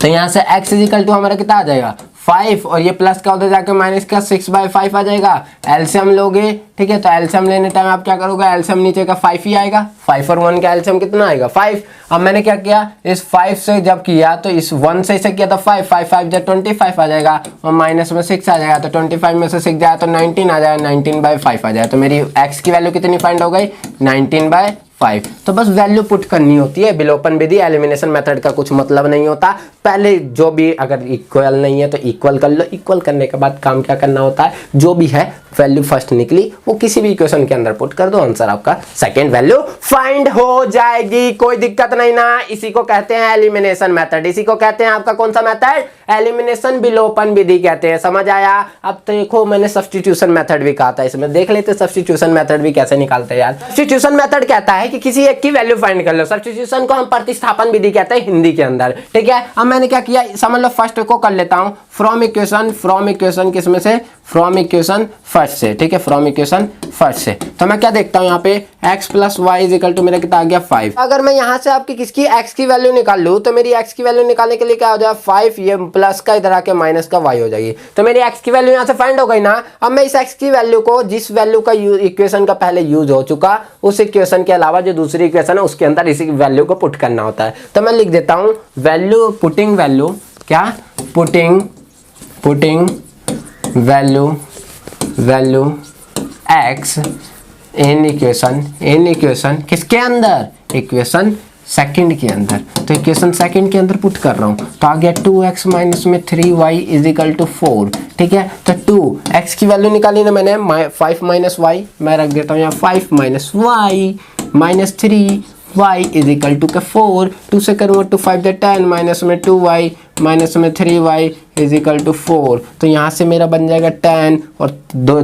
S1: तो यहाँ से x इक्वल टू हमारा कितना आ जाएगा 5, और ये प्लस का उधर जाके माइनस का 6/5 आ जाएगा। एलसीएम लोगे, ठीक है, तो एलसीएम लेने टाइम आप क्या करोगे, एलसीएम नीचे का 5 ही आएगा, 5 और 1 का एलसीएम कितना आएगा 5। अब मैंने क्या किया, इस 5 से जब किया तो इस 1 से इसे किया तो 5 5 5 जब 25 आ जाएगा, और माइनस में 6 आ जाएगा, तो 25 में से 6 जाए तो 19 आ जाएगा, 19/5 आ जाएगा। तो मेरी x की वैल्यू कितनी फाइंड हो गई 19/5। तो बस वैल्यू पुट करनी होती है, विलोपन विधि एलिमिनेशन मेथड का कुछ मतलब नहीं होता। पहले जो भी अगर इक्वल नहीं है तो इक्वल कर लो, इक्वल करने के बाद काम क्या करना होता है, जो भी है वैल्यू फर्स्ट निकली वो किसी भी इक्वेशन के अंदर पुट कर दो, आंसर आपका सेकंड वैल्यू फाइंड हो जाएगी, कोई दिक्कत नहीं ना। इसी को कहते हैं एलिमिनेशन मेथड, इसी को कहते हैं आपका कौन सा मेथड, एलिमिनेशन विलोपन विधि कहते हैं। समझ आया। अब तो देखो मैंने सब्स्टिट्यूशन मेथड भी कहा था, इसमें देख लेते सब्स्टिट्यूशन मेथड भी कैसे निकालते हैं यार। सब्स्टिट्यूशन मेथड कहता है कि किसी एक की वैल्यू फाइंड कर लो, सब्स्टिट्यूशन को हम प्रतिस्थापन विधि कहते हैं हिंदी के अंदर, ठीक है। अब मैंने क्या किया, समझ लो फर्स्ट को कर लेता हूं फ्रॉम इक्वेशन किसमें से, फ्रॉम इक्वेशन फर्स्ट से, ठीक है, फ्रॉम इक्वेशन फर्स्ट से। तो मैं क्या देखता हूं यहाँ पे x plus Y equal to मेरा कितना आ गया 5। अगर मैं यहाँ से आपकी किसकी x की वैल्यू निकाल लूँ तो मेरी x की वैल्यू निकालने के लिए क्या हो जाएगा 5, ये प्लस का इधर आके माइनस का y हो जाएगी, तो मेरी x की वैल्यू यहाँ से फाइंड हो गई ना। अब मैं इस x की वैल्यू को जिस वैल्यू का इक्वेशन का पहले यूज हो चुका उस इक्वेशन के अलावा जो दूसरी इक्वेशन है उसके अंदर इसी वैल्यू को पुट करना होता है। तो मैं लिख देता हूँ वैल्यू पुटिंग वैल्यू, क्या putting value x in equation किसके अंदर, इक्वेशन सेकंड के अंदर। तो इक्वेशन सेकंड के अंदर पुट कर रहा हूँ, तो आ गया 2x माइनस में 3y इज इक्वल टू 4, ठीक है। तो 2x की वैल्यू निकाली ना मैंने 5 माइनस y, मैं रख देता हूँ यहाँ 5 minus y minus 3y is equal to 4, 2 से कन्वर्ट टू 5 10 माइनस में 2y माइनस में 3y इज इक्वल टू 4, तो यहाँ से मेरा बन जाएगा 10 और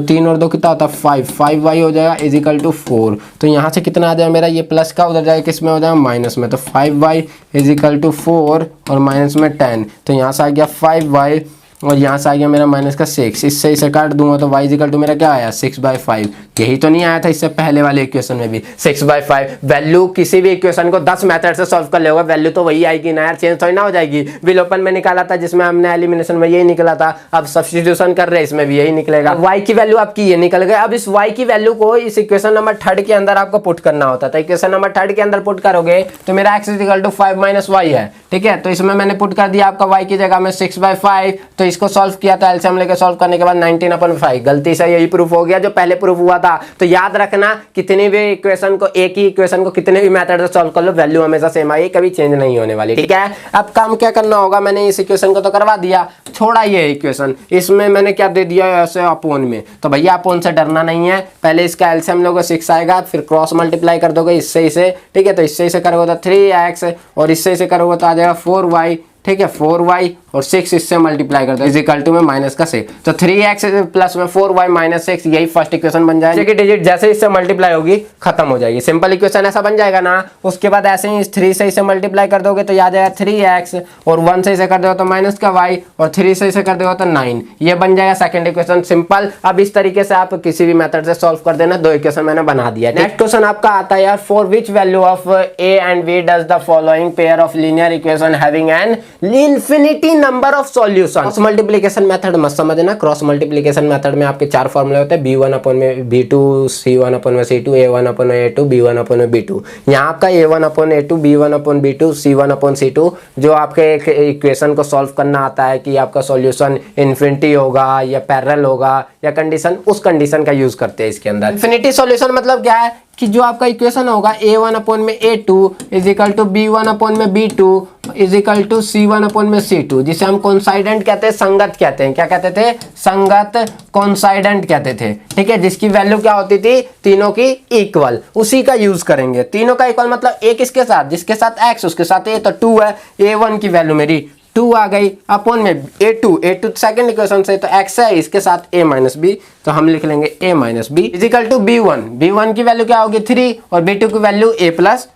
S1: 3 और 2 कितना होता है 5y हो जाएगा इज इक्वल टू 4। तो यहाँ से कितना आ जाएगा मेरा, ये प्लस का उधर जाएगा किस में हो जाएगा माइनस में, तो 5y इज इक्वल टू 4 और माइनस में 10, तो यहाँ से आ गया 5y और यहाँ से आ गया मेरा माइनस का 6, इससे इसे काट दूंगा तो y इक्वल टू मेरा क्या आया 6/5। यही तो नहीं आया था इससे पहले वाले इक्वेशन में भी 6/5। वैल्यू किसी भी इक्वेशन को 10 मेथड से सॉल्व कर लेगा, वैल्यू तो वही आएगी ना यार, चेंज थोड़ी ना हो जाएगी। विलोपन में निकाला था जिसमें हमने एलिमिनेशन में यही निकला था, अब सब्स्टिट्यूशन कर रहे हैं इसमें भी यही निकलेगा। y की वैल्यू आपकी ये निकल गई। अब इस y की वैल्यू को इस इक्वेशन नंबर 3 के अंदर आपको पुट करना होता है, तो इक्वेशन नंबर 3 के अंदर पुट करोगे तो मेरा x equal to 5 minus y है, ठीक है। तो इसमें मैंने पुट कर दिया आपका y की जगह में 6/5, तो इसको सॉल्व किया था एलसीएम लेके सॉल्व करने के बाद 19/5, गलती से यही प्रूफ हो गया जो पहले प्रूफ हुआ था। तो याद रखना कितनी भी इक्वेशन को, एक ही इक्वेशन को कितने भी मेथड से सॉल्व कर लो वैल्यू हमेशा सेम आएगी, कभी चेंज नहीं होने वाली, ठीक है। अब काम क्या करना होगा, मैंने इस इक्वेशन को तो करवा दिया, छोड़ा ये इक्वेशन, इसमें मैंने क्या दे दिया ऐसे अपोन में, तो भैया अपोन से डरना नहीं है। पहले इसका एलसीएम लोगे 6 आएगा, फिर क्रॉस मल्टीप्लाई कर दोगे इससे इसे, ठीक है। तो इससे इसे करोगे तो 3x और इससे इसे करोगे तो आ जाएगा 4y, ठीक है। 4y और 6 इससे मल्टीप्लाई कर दो इज इक्वल टू में माइनस का 6, तो 3x प्लस में 4y माइनस 6, यही फर्स्ट इक्वेशन बन जाएगी। की डिजिट जैसे इससे मल्टीप्लाई होगी खत्म हो जाएगी, सिंपल इक्वेशन ऐसा बन जाएगा ना। उसके बाद ऐसे ही 3 से इसे मल्टीप्लाई कर दोगे तो याद आएगा 3x और 1 से इसे कर दोगे तो माइनस का y और 3 से इसे कर दोगे तो 9, ये बन जाएगा सेकंड इक्वेशन, सिंपल। अब इस तरीके से आप किसी भी मेथड से सॉल्व कर देना, 2 इक्वेशन मैंने बना दिया। नेक्स्ट क्वेश्चन आपका आता है यार, for which value of a and b does the following pair of linear equation having an infinity number of solution. Cross multiplication method मत समझना, क्रॉस मल्टीप्लिकेशन मेथड में आपके 4 फॉर्मूले होते हैं, b1 अपन में b2, c1 अपन में c2, a1 अपन में a2, b1 अपन में b2। यहाँ आपका a1 अपन a2, b1 अपन b2, c1 अपन c2, जो आपके एक इक्वेशन को सॉल्व करना आता है कि आपका सॉल्यूशन इन्फिनिटी होगा या पैरेलल होगा या कंडीशन, उस कंडीशन का यूज करते हैं इसके अंदर। इन्फिनिटी सॉल्यूशन मतलब क्या है कि जो आपका इक्वेशन होगा a1 अपन में a2 is equal to b1 अपन में b2 is equal to c1 अपन में c2, जिसे हम कोइंसाइडेंट कहते हैं, संगत कहते हैं। क्या कहते थे, संगत कोइंसाइडेंट कहते थे, ठीक है। जिसकी वैल्यू क्या होती थी, तीनों की इक्वल, उसी का यूज करेंगे। तीनों का इक्वल मतलब एक इसके साथ, जिसके साथ x उसके साथ a, तो 2 है, a1 की वैल्यू मेरी 2 आ गई, अपन में a2 सेकंड इक्वेशन से तो x है, इसके साथ a माइनस b, तो हम लिख लेंगे a minus b is equal to b1 की वैल्यू क्या होगी 3 और b2 की वैल्यू a प्लस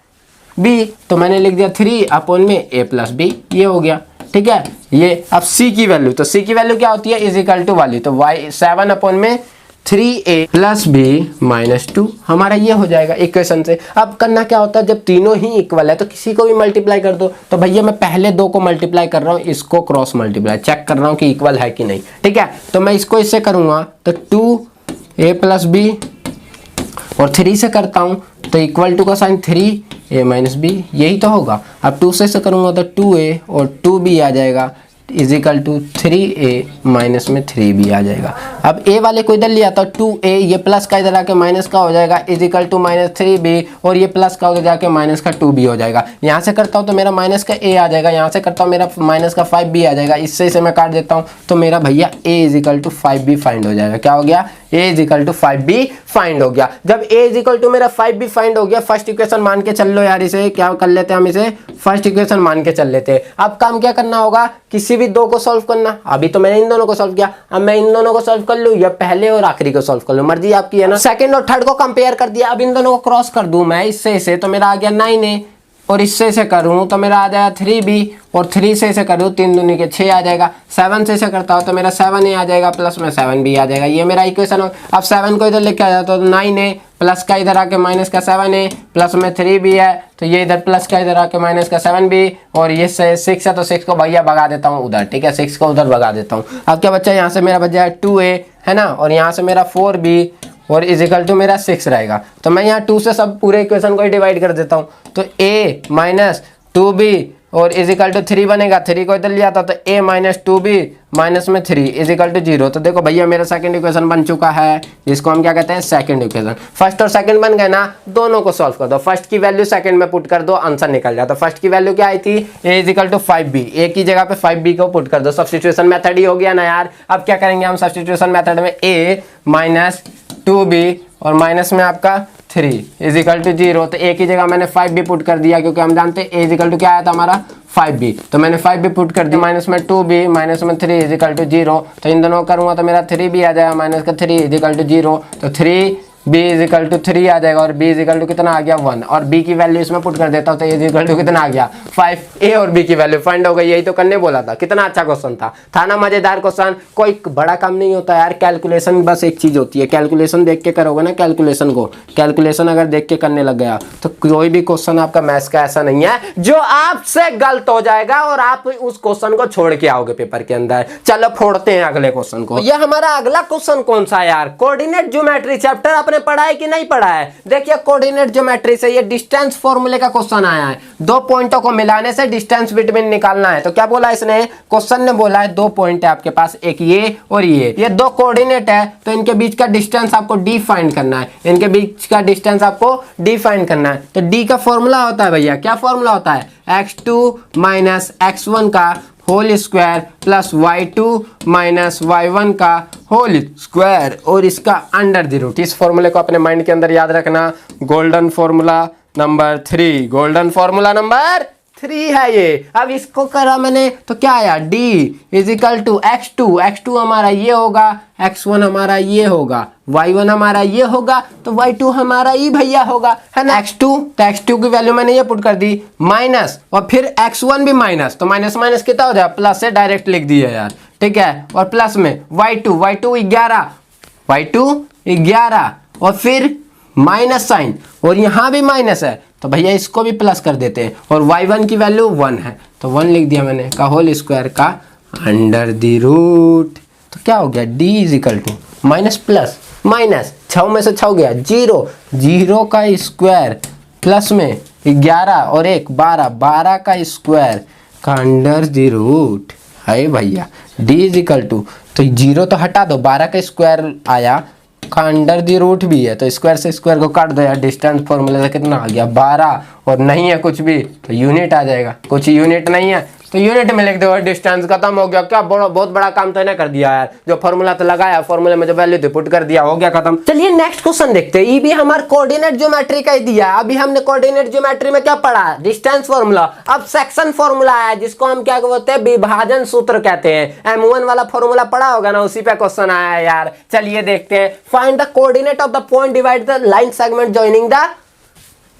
S1: बी, तो मैंने लिख दिया 3 अपॉन में a प्लस बी, ये हो गया। ठीक है, ये अब c की वैल्यू, तो c की वैल्यू क्या होती है, इज इक्वल टू वाली, तो y 7 अपॉन में 3a प्लस बी माइनस 2, हमारा ये हो जाएगा इक्वेशन से। अब करना क्या होता है, जब तीनों ही इक्वल है तो किसी को भी मल्टीप्लाई कर दो। तो भैया मैं पहले दो को मल्टीप्लाई कर रहा हूँ, इसको क्रॉस मल्टीप्लाई चेक कर रहा हूँ कि इक्वल है कि नहीं। ठीक है, तो मैं इसको इससे करूँगा तो 2a प्लस बी और 3 से करता हूँ तो इक्वल टू का साइन 3a माइनस बी, यही तो होगा। अब 2 से करूँगा तो 2a और 2b आ जाएगा is equal to 3a minus में 3b आ जाएगा। अब a वाले को इधर लिया तो 2a, ये प्लस का इधर आके माइनस का हो जाएगा is equal to minus 3b, और ये प्लस का उधर जाके माइनस का 2b हो जाएगा। यहाँ से करता हूँ तो मेरा माइनस का a आ जाएगा, यहाँ से करता हूँ मेरा माइनस का 5b आ जाएगा, इससे इसे मैं काट देता हूँ तो मेरा भैया a is equal to 5b find हो जाएगा। क्या हो गया, a is equal to 5b find हो गया। जब a इज इक्वल टू मेरा 5b फाइंड हो गया, फर्स्ट इक्वेशन मान के चल लो यार, इसे क्या कर लेते हैं हम, इसे फर्स्ट इक्वेशन मान के चल लेते हैं। अब काम क्या करना होगा, किसी भी दो को सॉल्व करना। अभी तो मैंने इन दोनों को सॉल्व किया, अब मैं इन दोनों को सॉल्व कर लूँ या पहले और आखिरी को सॉल्व कर लूँ, मर्जी आपकी है ना। सेकंड और थर्ड को कंपेयर कर दिया, अब इन दोनों को क्रॉस कर दूं मैं इससे इसे, तो मेरा आ गया 9a, और इससे इसे करूँ तो मेरा आ जाएगा 3b, और 3 से इसे करूँ 3 दूनी के 6 आ जाएगा। 7 से इसे करता हूँ तो मेरा 7a आ जाएगा प्लस में 7b आ जाएगा, ये मेरा इक्वेशन हो। अब 7 को इधर लेके आ जाता तो 9a प्लस का इधर आके माइनस का 7a प्लस में 3b है, तो ये इधर प्लस का इधर आके माइनस का 7b, और ये 6 है तो 6 को भैया भगा देता हूँ उधर। ठीक है, 6 को उधर भगा देता हूँ। अब क्या बच्चा, यहाँ से मेरा बच जाएगा 2a है ना, और यहाँ से मेरा 4b और इज इक्वल टू मेरा 6 रहेगा। तो मैं यहाँ 2 से सब पूरे इक्वेशन को ही डिवाइड कर देता हूँ, तो a माइनस 2b और इज इक्वल टू 3 बनेगा। 3 को इधर लिया था तो a माइनस 2b माइनस में 3 इज इक्वल टू 0। तो देखो भैया मेरा सेकंड इक्वेशन बन चुका है, जिसको हम क्या कहते हैं, सेकंड इक्वेशन। फर्स्ट और सेकंड बन गए ना, दोनों को सॉल्व कर दो, फर्स्ट की वैल्यू सेकंड में पुट कर दो, आंसर निकल जाता। फर्स्ट की वैल्यू क्या आई थी, a is equal to 5b, a की जगह पे 5b को पुट कर दो, सब्स्टिट्यूशन मेथड ही हो गया ना यार। अब क्या करेंगे हम सब्स्टिट्यूशन मेथड में, a माइनस 2b और माइनस में आपका 3 इज इक्वल टू 0, तो a की जगह मैंने 5b पुट कर दिया, क्योंकि हम जानते हैं a इज इक्वल टू क्या आया था हमारा 5b, तो मैंने 5b पुट कर दिया, माइनस में 2b माइनस में 3 इज इक्वल टू 0, तो इन दोनों को करूँगा तो मेरा 3b आ जाएगा माइनस का 3 इज इक्वल टू 0, तो 3b इज इक्वल टू 3 आ जाएगा, और b इज इक्वल टू कितना आ गया 1, और b की वैल्यू इसमें पुट कर देता हूँ तो a इज इक्वल टू कितना आ गया 5। a और b की वैल्यू फाइंड हो गई, यही तो करने बोला था। कितना अच्छा क्वेश्चन था ना, मजेदार क्वेश्चन, कोई बड़ा काम नहीं होता यार। कैलकुलेशन बस एक चीज होती है, कैलकुलेशन देख के करोगे ना, कैलकुलेशन अगर देख के करने लग गया तो कोई भी क्वेश्चन आपका मैथ्स का ऐसा नहीं है जो आपसे गलत हो जाएगा और आप उस क्वेश्चन को छोड़ के आओगे पेपर के अंदर। चलो फोड़ते हैं अगले क्वेश्चन को। ये हमारा अगला क्वेश्चन कौन सा है यार, कोऑर्डिनेट ज्योमेट्री चैप्टर आपने पढ़ा है कि नहीं पढ़ा है। देखिए कोऑर्डिनेट ज्योमेट्री से ये डिस्टेंस फॉर्मूले का क्वेश्चन आया है, दो पॉइंटों को मिलाने से डिस्टेंस बिटवीन निकालना है। तो क्या बोला इसने, क्वेश्चन ने बोला है दो पॉइंट है आपके पास, एक ये और ये दो कोऑर्डिनेट है, तो इनके बीच का डिस्टेंस आपको डी फाइंड करना है, इनके बीच का डिस्टेंस आपको डी फाइंड करना है। तो डी का फॉर्मूला होता है भैया, क्या फॉर्मूला होता है, x2 माइनस x1 का whole square plus y2 minus y1 का होल स्क्वायर और इसका अंडर द रूट। इस फॉर्मूले को अपने माइंड के अंदर याद रखना, golden formula number 3, golden formula number 3 है ये। अब इसको करा मैंने तो क्या आया, d is equal to x2 हमारा ये होगा, x1 हमारा ये होगा, y1 हमारा ये होगा, तो y2 हमारा ये भैया होगा, है ना। x2 तो x2 की वैल्यू मैंने ये पुट कर दी, माइनस और फिर x1 भी माइनस, तो माइनस माइनस कितना हो जाए प्लस से डायरेक्ट लिख दिया यार, ठीक है। और प्लस में y2 11 और फिर माइनस साइन, और यहाँ भी माइनस है तो भैया इसको भी प्लस कर देते हैं, और y1 की वैल्यू 1 है तो 1 लिख दिया मैंने, का होल स्क्वायर का अंडर द रूट। तो क्या हो गया, d is equal to minus plus minus 6 में से 6 गया 0 का स्क्वायर प्लस में 11 और 1 12 का स्क्वायर का अंडर द रूट है भैया। d इज इक्वल टू, तो 0 तो हटा दो, 12 का स्क्वायर आया का अंडर दी रूट भी है, तो स्क्वायर से स्क्वायर को काट दो यार, डिस्टेंस फॉर्मूले से कितना आ गया 12, और नहीं है कुछ भी तो यूनिट आ जाएगा, कुछ यूनिट नहीं है तो यूनिट में लिख दो, डिस्टेंस खत्म हो गया। क्या बहुत बड़ा काम तो नहीं कर दिया यार, जो फॉर्मूला तो लगाया, फॉर्मूले में जो वैल्यू थी पुट कर दिया, हो गया खत्म। चलिए नेक्स्ट क्वेश्चन देखते हैं, ये भी हमारे कोऑर्डिनेट ज्योमेट्री का ही दिया है। अभी हमने कोऑर्डिनेट ज्योमेट्री में क्या पढ़ा, डिस्टेंस फॉर्मूला। अब सेक्शन फॉर्मूला है जिसको हम क्या बोलते हैं, विभाजन सूत्र कहते हैं। M1 वाला फॉर्मूला पढ़ा होगा ना, उसी पे क्वेश्चन आया है यार। चलिए देखते हैं, find the coordinate of the point divide the line segment joining the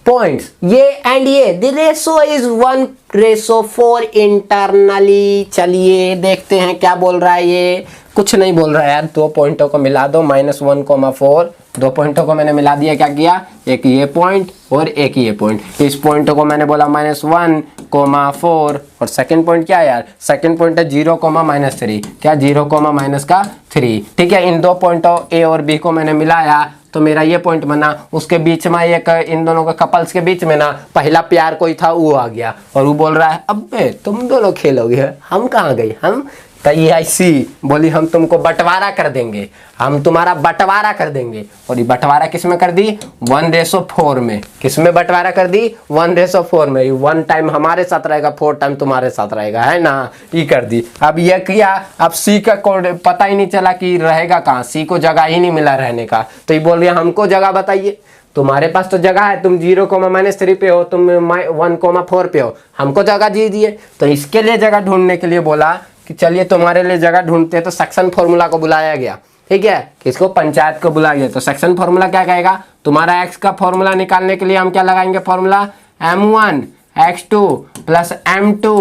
S1: points, ये एंड ये, द रेशो इज 1:4 इंटरनली। चलिए देखते हैं क्या बोल रहा है ये। कुछ नहीं बोल रहा है यार, दो पॉइंटों को मिला दो, -1,4, दो पॉइंटों को मैंने मिला दिया। क्या किया, एक ये पॉइंट और एक ये पॉइंट। इस पॉइंटों को मैंने बोला -1,4 और सेकंड पॉइंट क्या है यार, सेकंड पॉइंट है 0,-3। क्या 0,-3, ठीक है। इन दो पॉइंटों ए और बी को मैंने मिलाया तो मेरा ये पॉइंट बना। उसके बीच में एक, इन दोनों के कपल्स के बीच में ना पहला प्यार कोई था, वो आ गया और वो बोल रहा है अबे तुम दोनों खेलोगे, हम कहाँ गए, हम तई ऐसी बोली हम तुमको बंटवारा कर देंगे, हम तुम्हारा बंटवारा कर देंगे। और ये बंटवारा किस में कर दी, 1:4 में। किस में बंटवारा कर दी, 1:4 में। 1 टाइम हमारे साथ रहेगा, 4 टाइम तुम्हारे साथ रहेगा, है ना, ये कर दी। अब ये किया, अब सी का कोड पता ही नहीं चला कि रहेगा कहाँ, सी को जगह ही नहीं मिला रहने का। तो ये बोल रही है हमको जगह बताइए, तुम्हारे पास तो जगह है, तुम 0,-3 पे हो, तुम 1,4 पे हो, हमको जगह दीजिए। तो इसके लिए जगह ढूंढने के लिए बोला कि चलिए तुम्हारे लिए जगह ढूंढते हैं। तो सेक्शन फॉर्मूला को बुलाया गया, ठीक है, किसको, पंचायत को बुलाया गया। तो सेक्शन फॉर्मूला क्या कहेगा, तुम्हारा x का फॉर्मूला निकालने के लिए हम क्या लगाएंगे, formula m1 x2 plus m2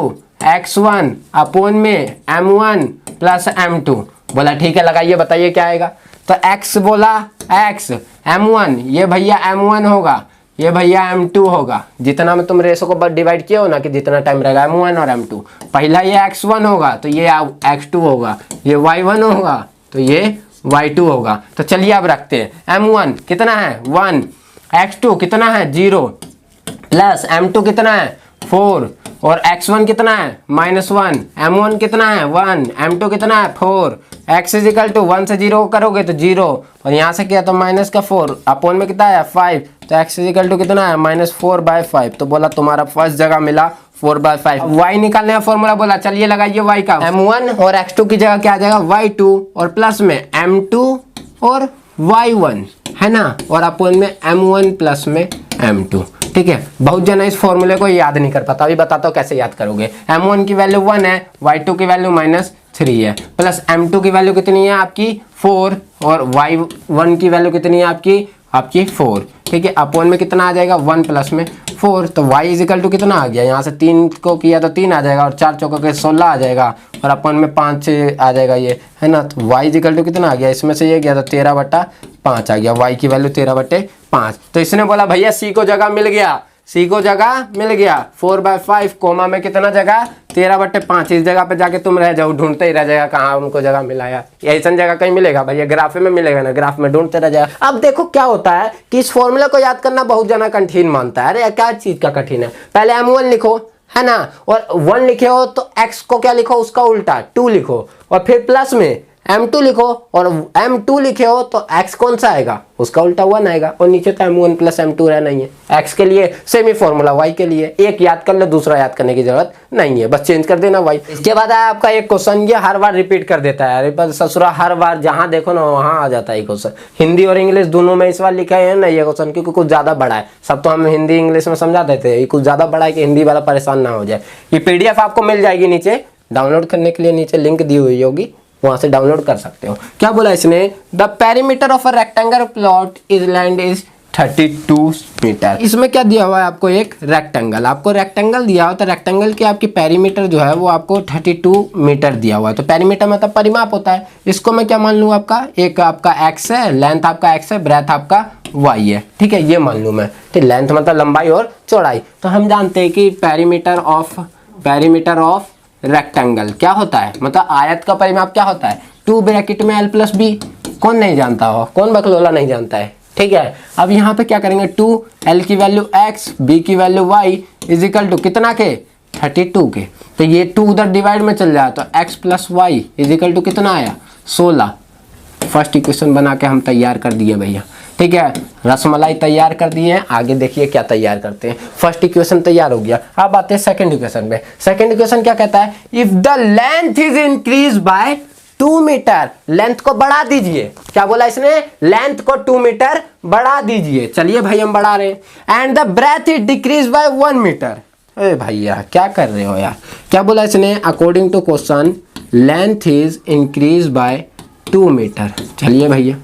S1: x1 upon में m1 प्लस m2। बोला ठीक है लगाइए, बताइए क्या आएगा। तो x बोला x, m1 ये भैया m1 होगा, ये भैया m2 होगा। जितना में तुम रेशो को डिवाइड किए हो ना कि जितना टाइम रहेगा, m1 और m2। पहला ये x1 होगा तो ये x2 होगा, ये y1 होगा तो ये y2 होगा। तो चलिए अब रखते हैं, m1 कितना है 1, x2 कितना है 0, प्लस m2 कितना है 4 और x1 कितना है -1, m1 कितना है 1, m2 कितना है 4। x इज इक्वल टू 1 से 0 करोगे तो 0 और यहाँ से किया तो -4 अपॉन में कितना है 5। तो x इज इक्वल टू कितना है -4/5। तो बोला तुम्हारा फर्स्ट जगह मिला 4/5। y निकालने का फॉर्मूला बोला, चलिए लगाइए y का, m1 और x2 की जगह क्या आ जाएगा y2 और प्लस में m2 और y1, है ना, और अपॉन में m1 प्लस में m2। ठीक है, बहुत जन इस फॉर्मूले को याद नहीं कर पाता, अभी बताता हूँ कैसे याद करोगे। m1 की वैल्यू 1 है, y2 की वैल्यू -3 है, प्लस m2 की वैल्यू कितनी है आपकी 4 और y1 की वैल्यू कितनी है आपकी 4। ठीक है, अपॉन में कितना आ जाएगा 1 प्लस में 4। तो y इज इक्वल टू कितना आ गया, यहाँ से 3 को किया तो 3 आ जाएगा और 4 चौका के 16 आ जाएगा और अपॉन में 5 आ जाएगा ये, है ना। तो y इज इक्वल टू कितना आ गया, इसमें से ये गया तो 13/5 आ गया, y की वैल्यू 13/5। तो इसने बोला भैया c को जगह मिल गया, c को जगह मिल गया 4/5, कोमा में कितना जगह 13/5। इस जगह पे जाके तुम रह जाओ, ढूंढते ही रह जाएगा कहाँ उनको जगह मिला यार, ऐसा जगह कहीं मिलेगा भैया, ग्राफ में मिलेगा ना, ग्राफ में ढूंढते रह जाएगा। अब देखो क्या होता है कि इस फॉर्मूले को याद करना बहुत जना कठिन मानता है। अरे क्या चीज का कठिन है, पहले m1 लिखो, है ना, और 1 लिखे हो तो x को क्या लिखो, उसका उल्टा 2 लिखो और फिर प्लस में m2 लिखो और m2 लिखे हो तो x कौन सा आएगा, उसका उल्टा 1 आएगा और नीचे तो m1 प्लस m2 रहना ही है। x के लिए सेम ही फॉर्मूला, y के लिए एक याद कर लो, दूसरा याद करने की जरूरत नहीं है, बस चेंज कर देना y। इसके बाद आया आपका एक क्वेश्चन, ये हर बार रिपीट कर देता है, अरे ससुरा हर बार जहाँ देखो ना वहाँ आ जाता है क्वेश्चन। हिंदी और इंग्लिश दोनों में इस बार लिखा है ना ये क्वेश्चन, क्योंकि कुछ ज्यादा बड़ा है। सब तो हम हिंदी इंग्लिश में समझा देते हैं, ये कुछ ज्यादा बड़ा है कि हिंदी वाला परेशान ना हो जाए। ये PDF आपको मिल जाएगी नीचे, डाउनलोड करने के लिए नीचे लिंक दी हुई होगी, वहां से डाउनलोड कर सकते हो। क्या बोला इसने, the perimeter of a rectangle plot is land is 32 metre. इसमें क्या दिया हुआ है आपको, एक रेक्टेंगल, आपको रेक्टेंगल दिया हुआ, तो रेक्टेंगल की आपकी पेरीमीटर जो है वो आपको 32 मीटर दिया हुआ है। तो पेरीमीटर मतलब परिमाप होता है, इसको मैं क्या मान लूँ, आपका एक आपका x है, लेंथ आपका x है, ब्रेथ आपका y है, ठीक है, ये मान लूँ मैं। ठीक, लेंथ मतलब लंबाई और चौड़ाई। तो हम जानते हैं कि पेरीमीटर ऑफ रेक्टेंगल क्या होता है, मतलब आयत का परिमाप क्या होता है, 2 ब्रैकेट में l प्लस बी। कौन नहीं जानता हो, कौन बकलोला नहीं जानता है। ठीक है, अब यहाँ पे क्या करेंगे, 2 l की वैल्यू x, b की value y is equal to कितना के 32 के। तो ये 2 उधर डिवाइड में चल जाए तो x plus Y is equal to कितना आया 16। फर्स्ट इक्वेशन बना के हम तैयार कर दिए भैया। ठीक है, रसमलाई तैयार कर दिए हैं, आगे देखिए क्या तैयार करते हैं। फर्स्ट इक्वेशन तैयार हो गया, अब आते हैं सेकंड इक्वेशन पे। सेकंड इक्वेशन क्या कहता है, if the length is increase by 2 metre, length को बढ़ा दीजिए। क्या बोला इसने, लेंथ को 2 मीटर बढ़ा दीजिए। चलिए भाई हम बढ़ा रहे हैं। And the breadth is decrease by 1 metre. अरे भैया क्या कर रहे हो यार, क्या बोला इसने, according to question length is increase by 2 metre. चलिए भैया,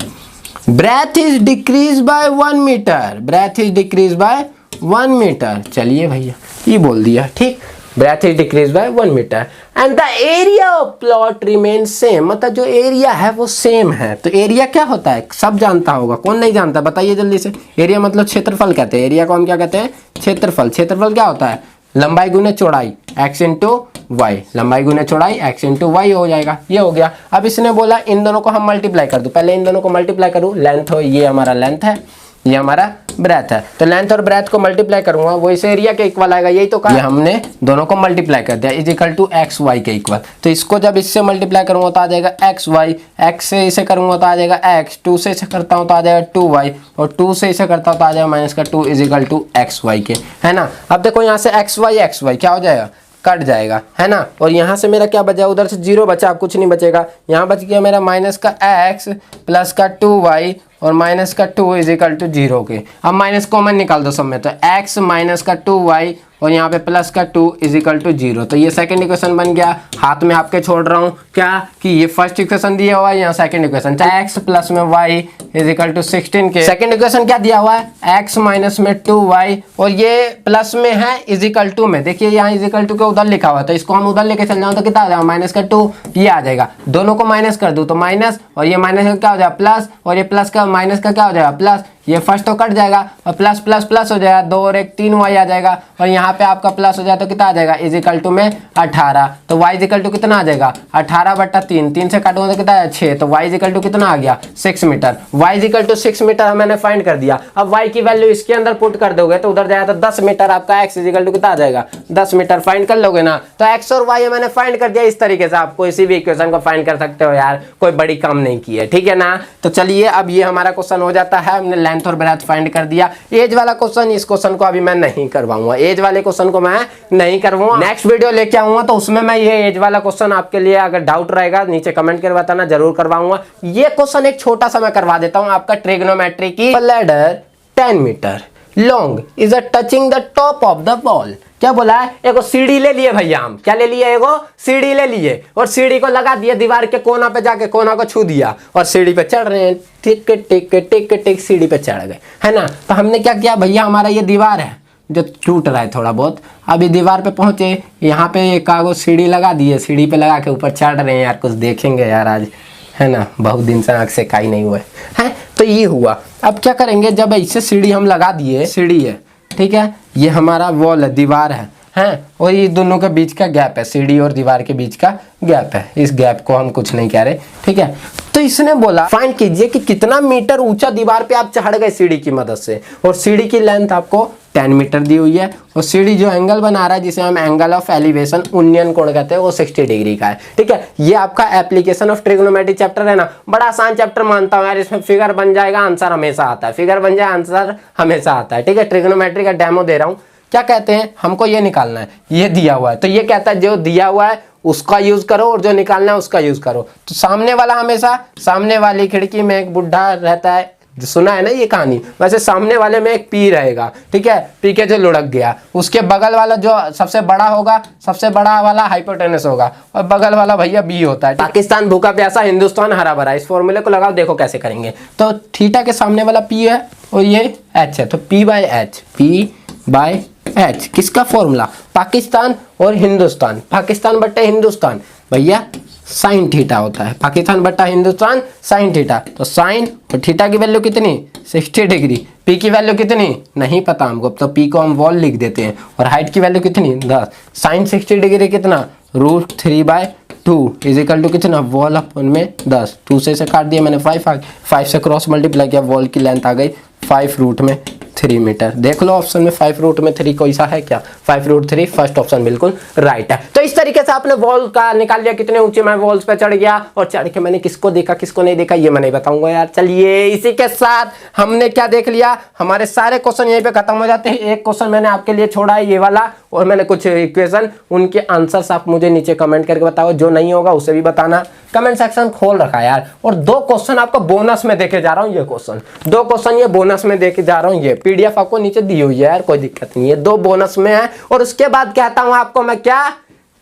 S1: breadth is decrease by 1 metre, breadth is decrease by 1 metre. चलिए भैया ये बोल दिया, ठीक। Breadth is decrease by 1 metre and the area of plot remain same, मतलब जो एरिया है वो सेम है। तो एरिया क्या होता है, सब जानता होगा, कौन नहीं जानता बताइए जल्दी से। एरिया मतलब क्षेत्रफल कहते हैं, एरिया को हम क्या कहते हैं, क्षेत्रफल। क्षेत्रफल क्या होता है, लंबाई गुने चौड़ाई x इंटू वाई, लंबाई गुने चौड़ाई x इंटू वाई हो जाएगा। ये हो गया। अब इसने बोला इन दोनों को हम मल्टीप्लाई कर दूं, पहले इन दोनों को मल्टीप्लाई करूं। लेंथ हो, ये हमारा लेंथ है, ये हमारा ब्रेथ है, तो लेंथ और ब्रेथ को मल्टीप्लाई करूंगा, वो इस एरिया के इक्वल आएगा। यही तो कहा, ये हमने दोनों को मल्टीप्लाई कर दिया, is equal to X Y के इक्वल। तो इसको जब इससे मल्टीप्लाई करूंगा तो आ जाएगा एक्स वाई, एक्स से इसे करूंगा तो आ जाएगा एक्स, 2 से इसे करता हूं तो आ जाएगा 2y, और 2 से इसे करता हूं तो आ जाएगा -2 is equal to X Y के, है ना। अब देखो यहाँ से एक्स वाई क्या हो जाएगा, कट जाएगा, है ना। और यहाँ से मेरा क्या बचा, उधर से 0 बचा, अब कुछ नहीं बचेगा। यहाँ बच गया मेरा माइनस का x प्लस का 2y और माइनस का 2 इज इक्वल टू 0 के। अब माइनस कॉमन निकाल दो सब में, तो x माइनस का 2y और यहाँ पे प्लस का 2 इज इक्वल टू 0। तो ये सेकंड इक्वेशन बन गया। हाथ में आपके छोड़ रहा हूँ क्या, कि ये फर्स्ट इक्वेशन दिया हुआ है, यहाँ सेकंड इक्वेशन, चाहे x प्लस में y इज इक्वल टू 16 के। सेकंड इक्वेशन क्या दिया हुआ है, x माइनस में 2y और ये प्लस में है इज इक्वल टू में। देखिए यहाँ इज इक्वल टू के उधर लिखा हुआ है, तो इसको हम उधर लेके चल जाओ तो कितना आ जाएगा, माइनस का 2, ये आ जाएगा। दोनों को माइनस कर दूँ तो माइनस, और ये माइनस का क्या हो जाएगा प्लस, और ये प्लस का माइनस का क्या हो जाएगा प्लस। ये फर्स्ट तो कट जाएगा और प्लस प्लस प्लस हो जाएगा, 2 और 1 3y आ जाएगा, और यहाँ पे आपका प्लस हो जाए तो कितना आ जाएगा, इज इक्वल टू में 18। तो y इज इक्वल टू कितना आ जाएगा, 18/3, 3 से काटूंगा तो कितना है 6, तो y इज इक्वल टू कितना आ गया 6 metre. y is equal to 6 metre मैंने फाइंड कर दिया। अब y की वैल्यू इसके अंदर पुट कर दोगे तो उधर जाएगा तो 10 मीटर, आपका x इज इक्वल टू कितना आ जाएगा 10 मीटर। फाइंड कर लोगे ना, तो x और y मैंने फाइंड कर दिया। इस तरीके से आप कोई भी इक्वेशन को फाइंड कर सकते हो यार, कोई बड़ी काम नहीं की है, ठीक है ना। तो चलिए अब ये हमारा क्वेश्चन हो जाता है, हमने लेंथ और ब्रेथ फाइंड कर दिया। एज वाला क्वेश्चन, इस क्वेश्चन को अभी मैं नहीं करवाऊंगा, एज वाले क्वेश्चन को मैं नहीं करवाऊंगा। नेक्स्ट वीडियो लेके आऊंगा तो उसमें मैं ये एज वाला क्वेश्चन आपके लिए, अगर डाउट रहेगा नीचे कमेंट करके बताना, जरूर करवाऊंगा। ये क्वेश्चन एक छोटा सा मैं करवा देता हूं आपका, ट्रिग्नोमेट्री की। Ladder 10 metre long is touching the top of the wall. क्या बोला है, एगो सीढ़ी ले लिए भैया, हम क्या ले लिए, एगो सीढ़ी ले लिए और सीढ़ी को लगा दिया दीवार के कोना पे, जाके कोना को छू दिया और सीढ़ी पे चढ़ रहे हैं, टिक टिक टिक टिक सीढ़ी पे चढ़ गए, है ना। तो हमने क्या किया भैया, हमारा ये दीवार है जो टूट रहा है थोड़ा बहुत, अभी दीवार पे पहुंचे, यहाँ पे एक कागज सीढ़ी लगा दिए, सीढ़ी पे लगा के ऊपर चढ़ रहे हैं। यार कुछ देखेंगे यार आज, है ना, बहुत दिन से आँख से काई नहीं हुआ है। तो ये हुआ। अब क्या करेंगे, जब इससे सीढ़ी हम लगा दिए, सीढ़ी है ठीक है, ये हमारा वॉल है, दीवार है, हैं, और ये दोनों के बीच का गैप है, सीढ़ी और दीवार के बीच का गैप है। इस गैप को हम कुछ नहीं कह रहे, ठीक है। तो इसने बोला फाइंड कीजिए कि कितना मीटर ऊंचा दीवार पे आप चढ़ गए सीढ़ी की मदद से, और सीढ़ी की लेंथ आपको 10 मीटर दी हुई है, और सीढ़ी जो एंगल बना रहा है जिसे हम एंगल ऑफ एलिवेशन उन्नयन कोण कहते हैं, वो 60 डिग्री का है, ठीक है। ये आपका एप्लीकेशन ऑफ ट्रिग्नोमेट्री चैप्टर है ना, बड़ा आसान चैप्टर मानता हूँ यार, इसमें फिगर बन जाएगा, आंसर हमेशा आता है, फिगर बन जाए आंसर हमेशा आता है, ठीक है। ट्रिग्नोमेट्री का डेमो दे रहा हूँ। क्या कहते हैं, हमको ये निकालना है, ये दिया हुआ है, तो ये कहता है जो दिया हुआ है उसका यूज करो और जो निकालना है उसका यूज करो। तो सामने वाला, हमेशा सामने वाली खिड़की में एक बुढ़ा रहता है, सुना है ना ये कहानी, वैसे सामने वाले में एक पी रहेगा, ठीक है, पी के जो लुढ़क गया, उसके बगल वाला जो सबसे बड़ा होगा, सबसे बड़ा वाला हाइपोटेनस होगा, और बगल वाला भैया बी होता है। पाकिस्तान भूखा प्यासा, हिंदुस्तान हरा भरा, इस फॉर्मूले को लगाओ, देखो कैसे करेंगे। तो थीटा के सामने वाला पी है और ये एच है, तो पी बाय एच किसका फॉर्मूला, पाकिस्तान और हिंदुस्तान, पाकिस्तान बट्टे हिंदुस्तान भैया साइन थीटा होता है, पाकिस्तान बट्टा हिंदुस्तान साइन थीटा। तो साइन और थीटा की वैल्यू कितनी 60 डिग्री, पी की वैल्यू कितनी नहीं पता हमको, तो पी को हम वॉल लिख देते हैं, और हाइट की वैल्यू कितनी 10, साइन 60 डिग्री कितना √3/2 इज इक्वल टू कितना, वॉल अपन में 10, 2 से काट दिया मैंने 5 से क्रॉस मल्टीप्लाई किया, वॉल की लेंथ आ गई 5√3 मीटर। देख लो ऑप्शन में 5√3 कोई सा है क्या, 5√3 फर्स्ट ऑप्शन बिल्कुल राइट है। तो इस तरीके से आपने वॉल का निकाल लिया, कितने ऊंचे मैं वॉल्स पे चढ़ गया, और चढ़ के मैंने किसको देखा किसको नहीं देखा ये मैं नहीं बताऊंगा यार। चलिए इसी के साथ हमने क्या देख लिया, हमारे सारे क्वेश्चन यहीं पे खत्म हो जाते हैं। एक क्वेश्चन मैंने आपके लिए छोड़ा है ये वाला, और मैंने कुछ इक्वेशन, उनके आंसर्स आप मुझे नीचे कमेंट करके बताओ, जो नहीं होगा उसे भी बताना, कमेंट सेक्शन खोल रखा है यार। और 2 क्वेश्चन आपको बोनस में देके जा रहा हूँ, ये क्वेश्चन 2 क्वेश्चन ये बोनस में देके जा रहा हूँ, ये पीडीएफ आपको नीचे दी हुई है यार, कोई दिक्कत नहीं है, 2 बोनस में है। और उसके बाद कहता हूँ आपको मैं क्या,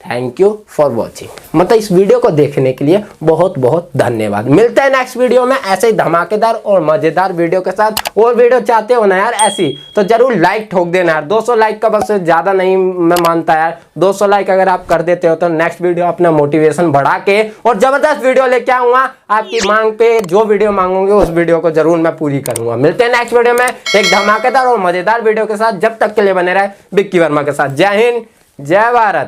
S1: थैंक यू फॉर वॉचिंग। मतलब इस वीडियो को देखने के लिए बहुत बहुत धन्यवाद। मिलते हैं नेक्स्ट वीडियो में ऐसे ही धमाकेदार और मजेदार वीडियो के साथ। और वीडियो चाहते हो ना यार ऐसी, तो जरूर लाइक ठोक देना यार। 200 लाइक का बस ज्यादा नहीं मैं मानता यार। 200 लाइक अगर आप कर देते हो तो नेक्स्ट वीडियो अपना मोटिवेशन बढ़ा के और जबरदस्त वीडियो लेके आऊंगा। आपकी मांग पे जो वीडियो मांगोगे उस वीडियो को जरूर मैं पूरी करूंगा। मिलते हैं नेक्स्ट वीडियो में एक धमाकेदार और मजेदार वीडियो के साथ। जब तक के लिए बने रहे बिक्की वर्मा के साथ। जय हिंद, जय भारत।